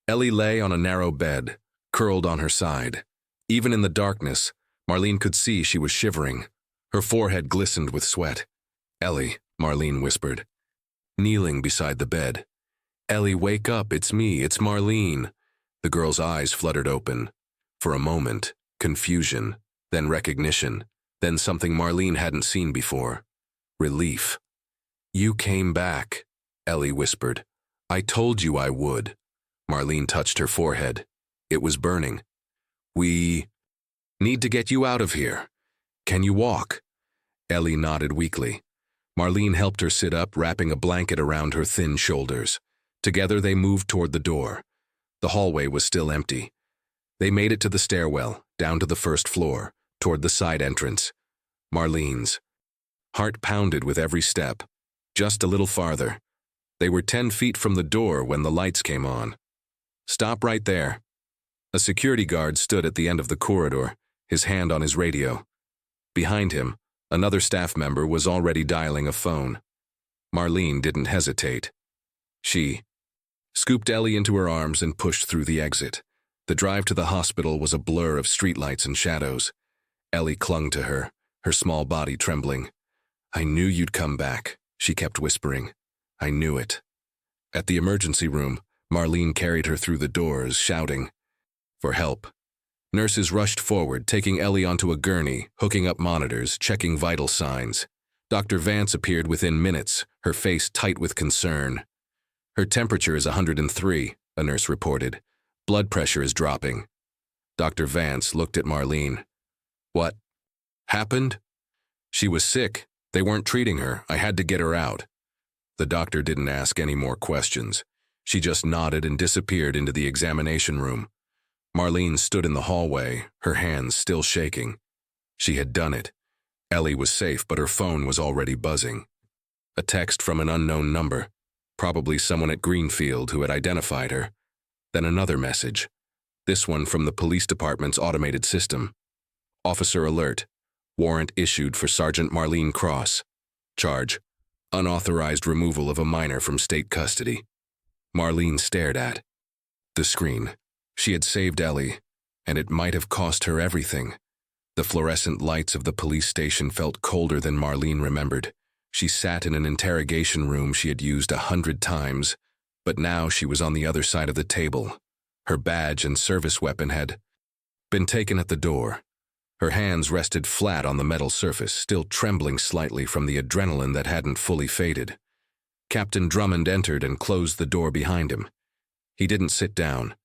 Ellie lay on a narrow bed, curled on her side. Even in the darkness, Marlene could see she was shivering. Her forehead glistened with sweat. Ellie, Marlene whispered, kneeling beside the bed. Ellie, wake up, it's me, it's Marlene. The girl's eyes fluttered open. For a moment, confusion, then recognition, then something Marlene hadn't seen before. Relief. You came back, Ellie whispered. I told you I would. Marlene touched her forehead. It was burning. We need to get you out of here. Can you walk? Ellie nodded weakly. Marlene helped her sit up, wrapping a blanket around her thin shoulders. Together they moved toward the door. The hallway was still empty. They made it to the stairwell, down to the first floor, toward the side entrance. Marlene's heart pounded with every step. Just a little farther. They were 10 feet from the door when the lights came on. Stop right there. A security guard stood at the end of the corridor, his hand on his radio. Behind him, another staff member was already dialing a phone. Marlene didn't hesitate. She scooped Ellie into her arms and pushed through the exit. The drive to the hospital was a blur of streetlights and shadows. Ellie clung to her, her small body trembling. I knew you'd come back, she kept whispering. I knew it. At the emergency room, Marlene carried her through the doors, shouting for help. Nurses rushed forward, taking Ellie onto a gurney, hooking up monitors, checking vital signs. Dr. Vance appeared within minutes, her face tight with concern. Her temperature is 103, a nurse reported. Blood pressure is dropping. Dr. Vance looked at Marlene. What happened? She was sick. They weren't treating her. I had to get her out. The doctor didn't ask any more questions. She just nodded and disappeared into the examination room. Marlene stood in the hallway, her hands still shaking. She had done it. Ellie was safe, but her phone was already buzzing. A text from an unknown number. Probably someone at Greenfield who had identified her. Then another message. This one from the police department's automated system. Officer alert. Warrant issued for Sergeant Marlene Cross. Charge. Unauthorized removal of a minor from state custody. Marlene stared at the screen. She had saved Ellie, and it might have cost her everything. The fluorescent lights of the police station felt colder than Marlene remembered. She sat in an interrogation room she had used 100 times, but now she was on the other side of the table. Her badge and service weapon had been taken at the door. Her hands rested flat on the metal surface, still trembling slightly from the adrenaline that hadn't fully faded. Captain Drummond entered and closed the door behind him. He didn't sit down,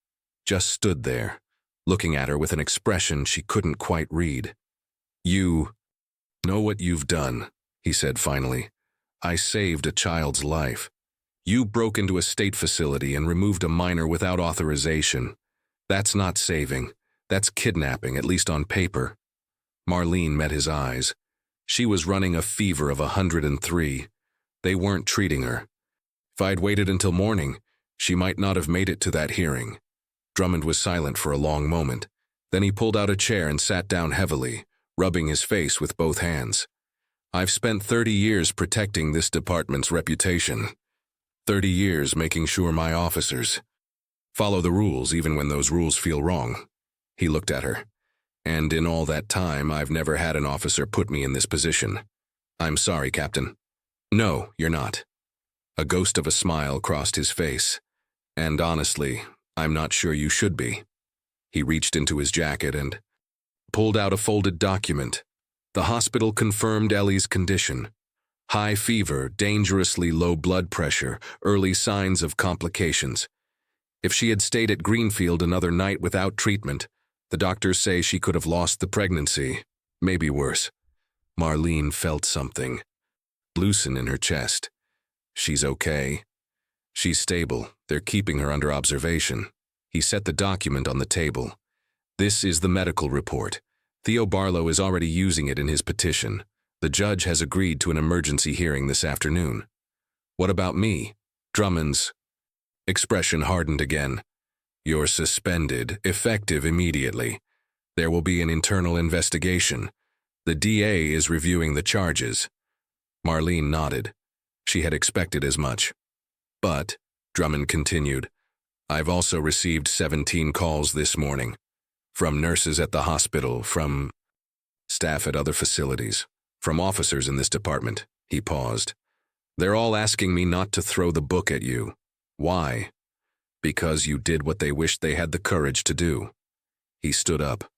just stood there, looking at her with an expression she couldn't quite read. "You know what you've done," he said finally. "I saved a child's life. You broke into a state facility and removed a minor without authorization. That's not saving. That's kidnapping, at least on paper." Marlene met his eyes. She was running a fever of 103. They weren't treating her. If I'd waited until morning, she might not have made it to that hearing. Drummond was silent for a long moment. Then he pulled out a chair and sat down heavily, rubbing his face with both hands. "I've spent 30 years protecting this department's reputation. 30 years making sure my officers follow the rules even when those rules feel wrong." He looked at her. "And in all that time, I've never had an officer put me in this position. I'm sorry, Captain." "No, you're not." A ghost of a smile crossed his face. "And honestly, I'm not sure you should be." He reached into his jacket and pulled out a folded document. The hospital confirmed Ellie's condition. High fever, dangerously low blood pressure, early signs of complications. If she had stayed at Greenfield another night without treatment, the doctors say she could have lost the pregnancy, maybe worse. Marlene felt something loosen in her chest. "She's okay. She's stable. They're keeping her under observation." He set the document on the table. "This is the medical report. Theo Barlow is already using it in his petition. The judge has agreed to an emergency hearing this afternoon." "What about me?" Drummond's expression hardened again. "You're suspended, effective immediately. There will be an internal investigation. The DA is reviewing the charges." Marlene nodded. She had expected as much. "But," Drummond continued, "I've also received 17 calls this morning. From nurses at the hospital, from staff at other facilities, from officers in this department." He paused. "They're all asking me not to throw the book at you. Why? Because you did what they wished they had the courage to do." He stood up.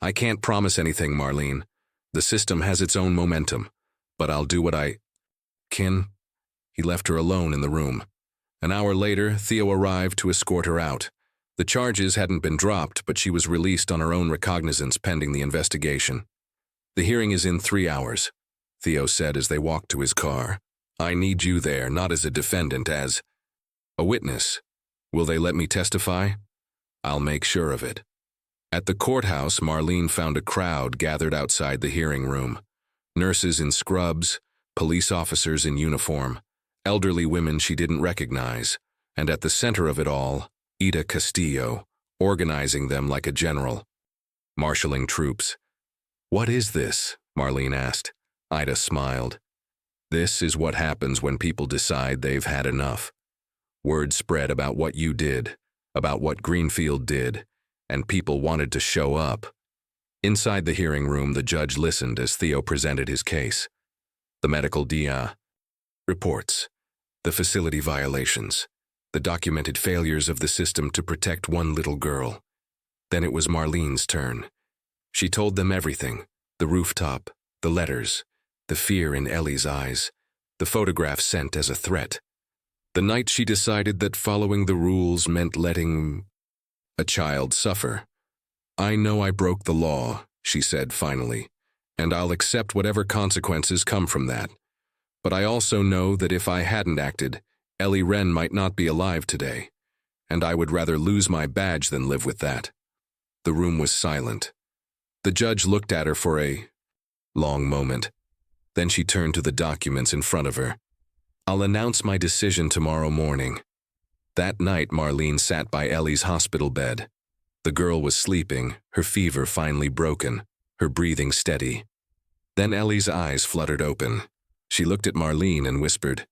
"I can't promise anything, Marlene. The system has its own momentum, but I'll do what I can." He left her alone in the room. An hour later, Theo arrived to escort her out. The charges hadn't been dropped, but she was released on her own recognizance pending the investigation. "The hearing is in 3 hours," Theo said as they walked to his car. "I need you there, not as a defendant, as a witness. Will they let me testify?" "I'll make sure of it." At the courthouse, Marlene found a crowd gathered outside the hearing room. Nurses in scrubs, police officers in uniform, elderly women she didn't recognize, and at the center of it all, Ida Castillo, organizing them like a general, marshaling troops. "What is this?" Marlene asked. Ida smiled. "This is what happens when people decide they've had enough. Word spread about what you did, about what Greenfield did, and people wanted to show up." Inside the hearing room, the judge listened as Theo presented his case. The medical DA reports, the facility violations, the documented failures of the system to protect one little girl. Then it was Marlene's turn. She told them everything, the rooftop, the letters, the fear in Ellie's eyes, the photograph sent as a threat. The night she decided that following the rules meant letting a child suffer. "I know I broke the law," she said finally, "and I'll accept whatever consequences come from that. But I also know that if I hadn't acted, Ellie Wren might not be alive today, and I would rather lose my badge than live with that." The room was silent. The judge looked at her for a long moment. Then she turned to the documents in front of her. "I'll announce my decision tomorrow morning." That night, Marlene sat by Ellie's hospital bed. The girl was sleeping, her fever finally broken, her breathing steady. Then Ellie's eyes fluttered open. She looked at Marlene and whispered,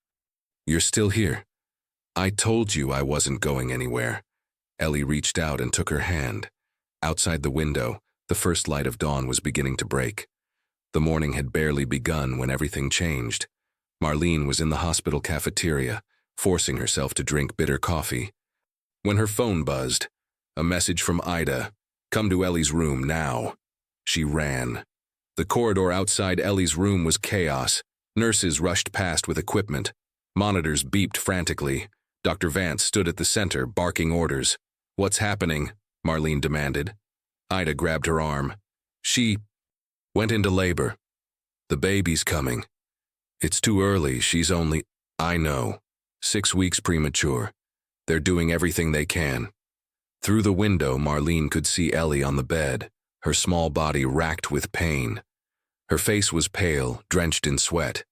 "You're still here. I told you I wasn't going anywhere." Ellie reached out and took her hand. Outside the window, the first light of dawn was beginning to break. The morning had barely begun when everything changed. Marlene was in the hospital cafeteria, forcing herself to drink bitter coffee. When her phone buzzed, a message from Ida, "Come to Ellie's room now." She ran. The corridor outside Ellie's room was chaos. Nurses rushed past with equipment. Monitors beeped frantically. Dr. Vance stood at the center, barking orders. "What's happening?" Marlene demanded. Ida grabbed her arm. "She went into labor. The baby's coming. It's too early, she's only—" "I know. 6 weeks premature. They're doing everything they can." Through the window, Marlene could see Ellie on the bed, her small body racked with pain. Her face was pale, drenched in sweat.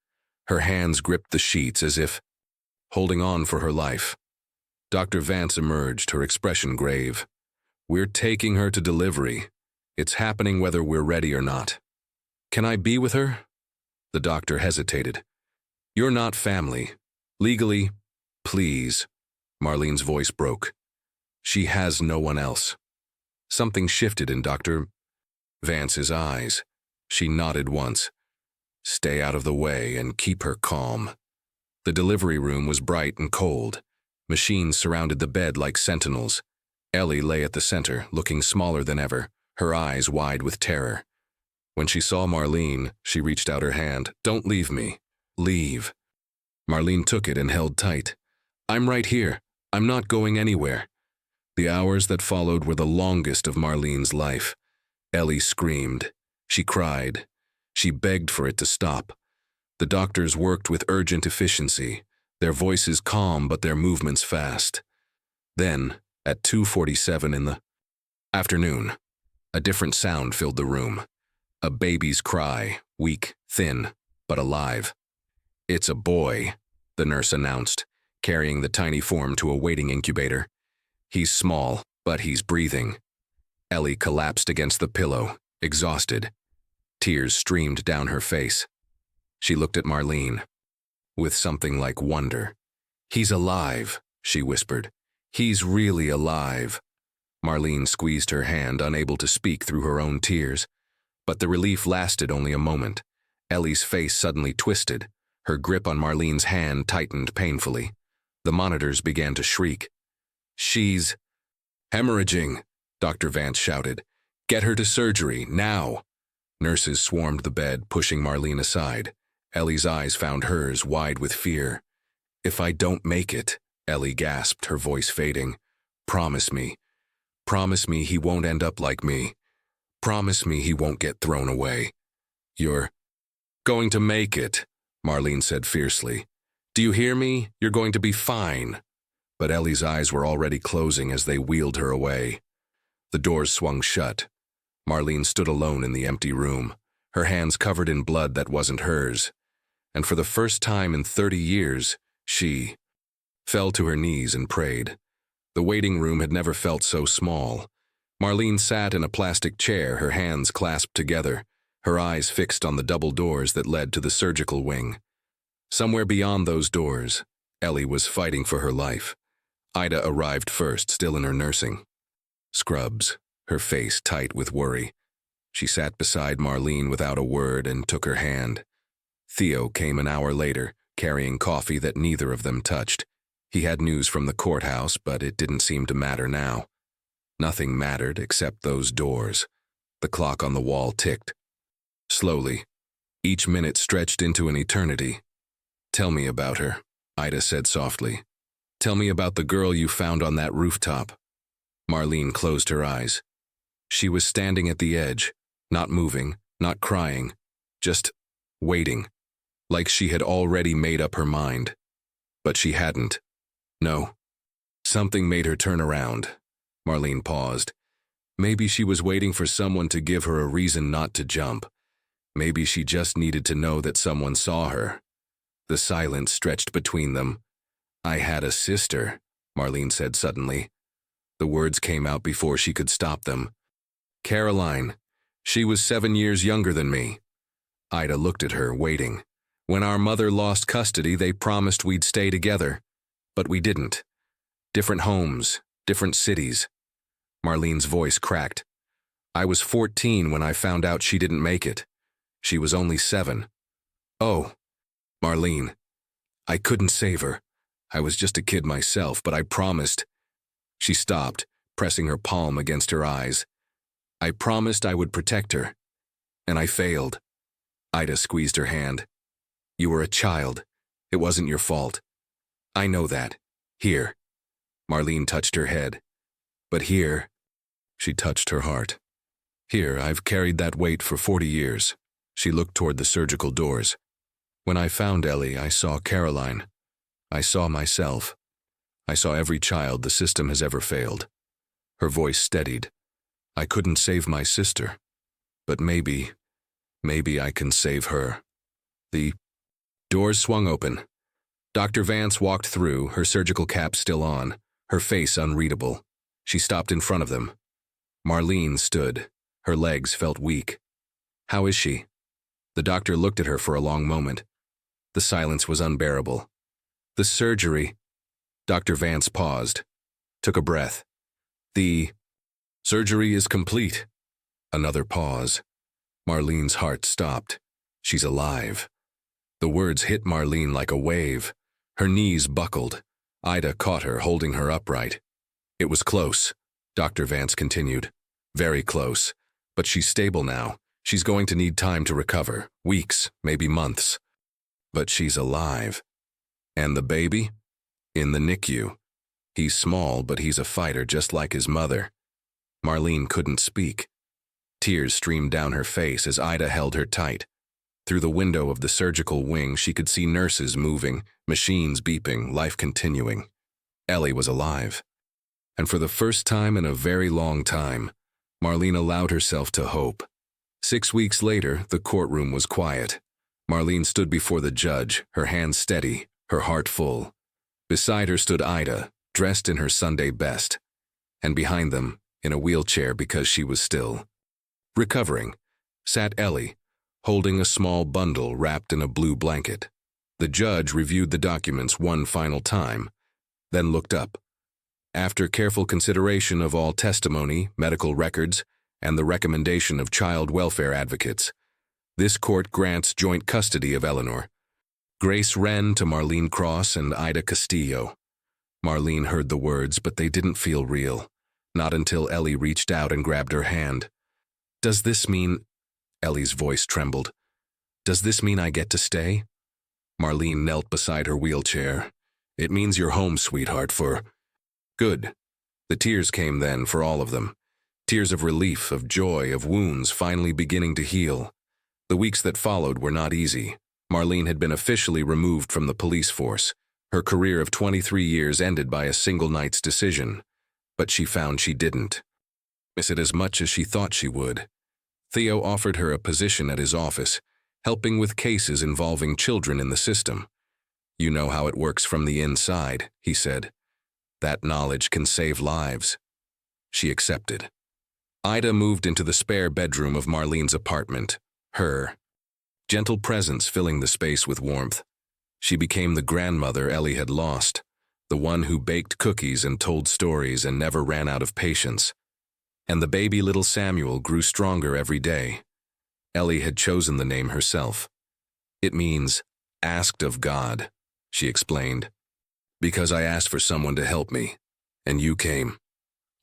Her hands gripped the sheets as if holding on for her life. Dr. Vance emerged, her expression grave. "We're taking her to delivery. It's happening whether we're ready or not." "Can I be with her?" The doctor hesitated. "You're not family. Legally, please." Marlene's voice broke. "She has no one else." Something shifted in Dr. Vance's eyes. She nodded once. "Stay out of the way and keep her calm." The delivery room was bright and cold. Machines surrounded the bed like sentinels. Ellie lay at the center, looking smaller than ever, her eyes wide with terror. When she saw Marlene, she reached out her hand. "Don't leave me. Leave." Marlene took it and held tight. "I'm right here. I'm not going anywhere." The hours that followed were the longest of Marlene's life. Ellie screamed. She cried. She begged for it to stop. The doctors worked with urgent efficiency, their voices calm but their movements fast. Then, at 2:47 in the afternoon, a different sound filled the room. A baby's cry, weak, thin, but alive. "It's a boy," the nurse announced, carrying the tiny form to a waiting incubator. "He's small, but he's breathing." Ellie collapsed against the pillow, exhausted. Tears streamed down her face. She looked at Marlene with something like wonder. "He's alive," she whispered. "He's really alive." Marlene squeezed her hand, unable to speak through her own tears. But the relief lasted only a moment. Ellie's face suddenly twisted. Her grip on Marlene's hand tightened painfully. The monitors began to shriek. "She's hemorrhaging," Dr. Vance shouted. "Get her to surgery, now." Nurses swarmed the bed, pushing Marlene aside. Ellie's eyes found hers, wide with fear. "If I don't make it," Ellie gasped, her voice fading. "Promise me. Promise me he won't end up like me. Promise me he won't get thrown away." "You're going to make it," Marlene said fiercely. "Do you hear me? You're going to be fine." But Ellie's eyes were already closing as they wheeled her away. The doors swung shut. Marlene stood alone in the empty room, her hands covered in blood that wasn't hers. And for the first time in 30 years, she fell to her knees and prayed. The waiting room had never felt so small. Marlene sat in a plastic chair, her hands clasped together, her eyes fixed on the double doors that led to the surgical wing. Somewhere beyond those doors, Ellie was fighting for her life. Ida arrived first, still in her nursing scrubs, her face tight with worry. She sat beside Marlene without a word and took her hand. Theo came an hour later, carrying coffee that neither of them touched. He had news from the courthouse, but it didn't seem to matter now. Nothing mattered except those doors. The clock on the wall ticked. Slowly, each minute stretched into an eternity. "Tell me about her," Ida said softly. "Tell me about the girl you found on that rooftop." Marlene closed her eyes. She was standing at the edge, not moving, not crying, just waiting, like she had already made up her mind. But she hadn't. No. Something made her turn around. Marlene paused. Maybe she was waiting for someone to give her a reason not to jump. Maybe she just needed to know that someone saw her. The silence stretched between them. "I had a sister," Marlene said suddenly. The words came out before she could stop them. "Caroline. She was 7 years younger than me." Ida looked at her, waiting. "When our mother lost custody, they promised we'd stay together. But we didn't. Different homes, different cities." Marlene's voice cracked. "I was 14 when I found out she didn't make it. She was only 7. "Oh." Marlene, I couldn't save her. I was just a kid myself, but I promised. She stopped, pressing her palm against her eyes. I promised I would protect her. And I failed. Ida squeezed her hand. You were a child. It wasn't your fault. I know that. Here. Marlene touched her head. But here, she touched her heart. Here, I've carried that weight for 40 years. She looked toward the surgical doors. When I found Ellie, I saw Caroline. I saw myself. I saw every child the system has ever failed. Her voice steadied. I couldn't save my sister. But maybe I can save her. The doors swung open. Dr. Vance walked through, her surgical cap still on, her face unreadable. She stopped in front of them. Marlene stood. Her legs felt weak. How is she? The doctor looked at her for a long moment. The silence was unbearable. The surgery. Dr. Vance paused, took a breath. The surgery is complete. Another pause. Marlene's heart stopped. She's alive. The words hit Marlene like a wave. Her knees buckled. Ida caught her, holding her upright. It was close, Dr. Vance continued. Very close. But she's stable now. She's going to need time to recover. Weeks, maybe months. But she's alive. And the baby? In the NICU. He's small, but he's a fighter just like his mother. Marlene couldn't speak. Tears streamed down her face as Ida held her tight. Through the window of the surgical wing, she could see nurses moving, machines beeping, life continuing. Ellie was alive. And for the first time in a very long time, Marlene allowed herself to hope. 6 weeks later, the courtroom was quiet. Marlene stood before the judge, her hands steady, her heart full. Beside her stood Ida, dressed in her Sunday best. And behind them, in a wheelchair because she was still recovering, sat Ellie, holding a small bundle wrapped in a blue blanket. The judge reviewed the documents one final time, then looked up. After careful consideration of all testimony, medical records, and the recommendation of child welfare advocates, this court grants joint custody of Eleanor. Grace Wren to Marlene Cross and Ida Castillo. Marlene heard the words, but they didn't feel real. Not until Ellie reached out and grabbed her hand. Does this mean... Ellie's voice trembled. Does this mean I get to stay? Marlene knelt beside her wheelchair. It means you're home, sweetheart, for... Good. The tears came then for all of them. Tears of relief, of joy, of wounds finally beginning to heal. The weeks that followed were not easy. Marlene had been officially removed from the police force. Her career of 23 years ended by a single night's decision. But she found she didn't miss it as much as she thought she would. Theo offered her a position at his office, helping with cases involving children in the system. You know how it works from the inside, he said. That knowledge can save lives. She accepted. Ida moved into the spare bedroom of Marlene's apartment, her gentle presence filling the space with warmth. She became the grandmother Ellie had lost, the one who baked cookies and told stories and never ran out of patience. And the baby little Samuel grew stronger every day. Ellie had chosen the name herself. It means, asked of God, she explained. Because I asked for someone to help me, and you came.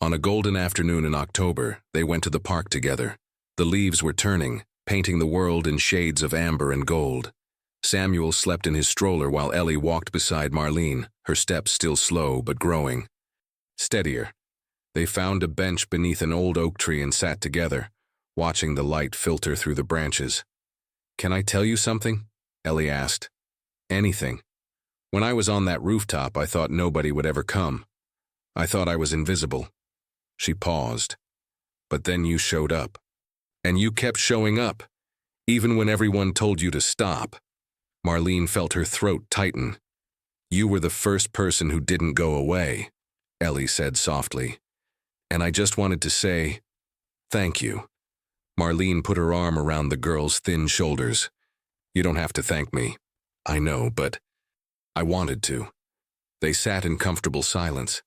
On a golden afternoon in October, they went to the park together. The leaves were turning, painting the world in shades of amber and gold. Samuel slept in his stroller while Ellie walked beside Marlene, her steps still slow but growing. Steadier. They found a bench beneath an old oak tree and sat together, watching the light filter through the branches. Can I tell you something? Ellie asked. Anything. When I was on that rooftop, I thought nobody would ever come. I thought I was invisible. She paused. But then you showed up. And you kept showing up, even when everyone told you to stop. Marlene felt her throat tighten. You were the first person who didn't go away, Ellie said softly. And I just wanted to say, thank you. Marlene put her arm around the girl's thin shoulders. You don't have to thank me. I know, but I wanted to. They sat in comfortable silence.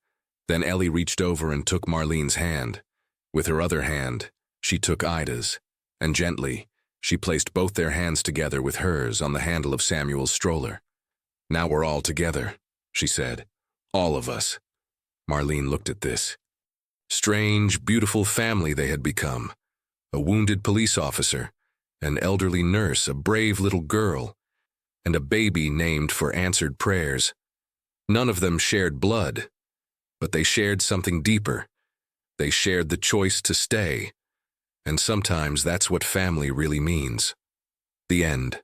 Then Ellie reached over and took Marlene's hand. With her other hand, she took Ida's, and gently, she placed both their hands together with hers on the handle of Samuel's stroller. Now we're all together, she said. All of us. Marlene looked at this. Strange, beautiful family they had become. A wounded police officer, an elderly nurse, a brave little girl, and a baby named for answered prayers. None of them shared blood, but they shared something deeper. They shared the choice to stay. And sometimes that's what family really means. The end.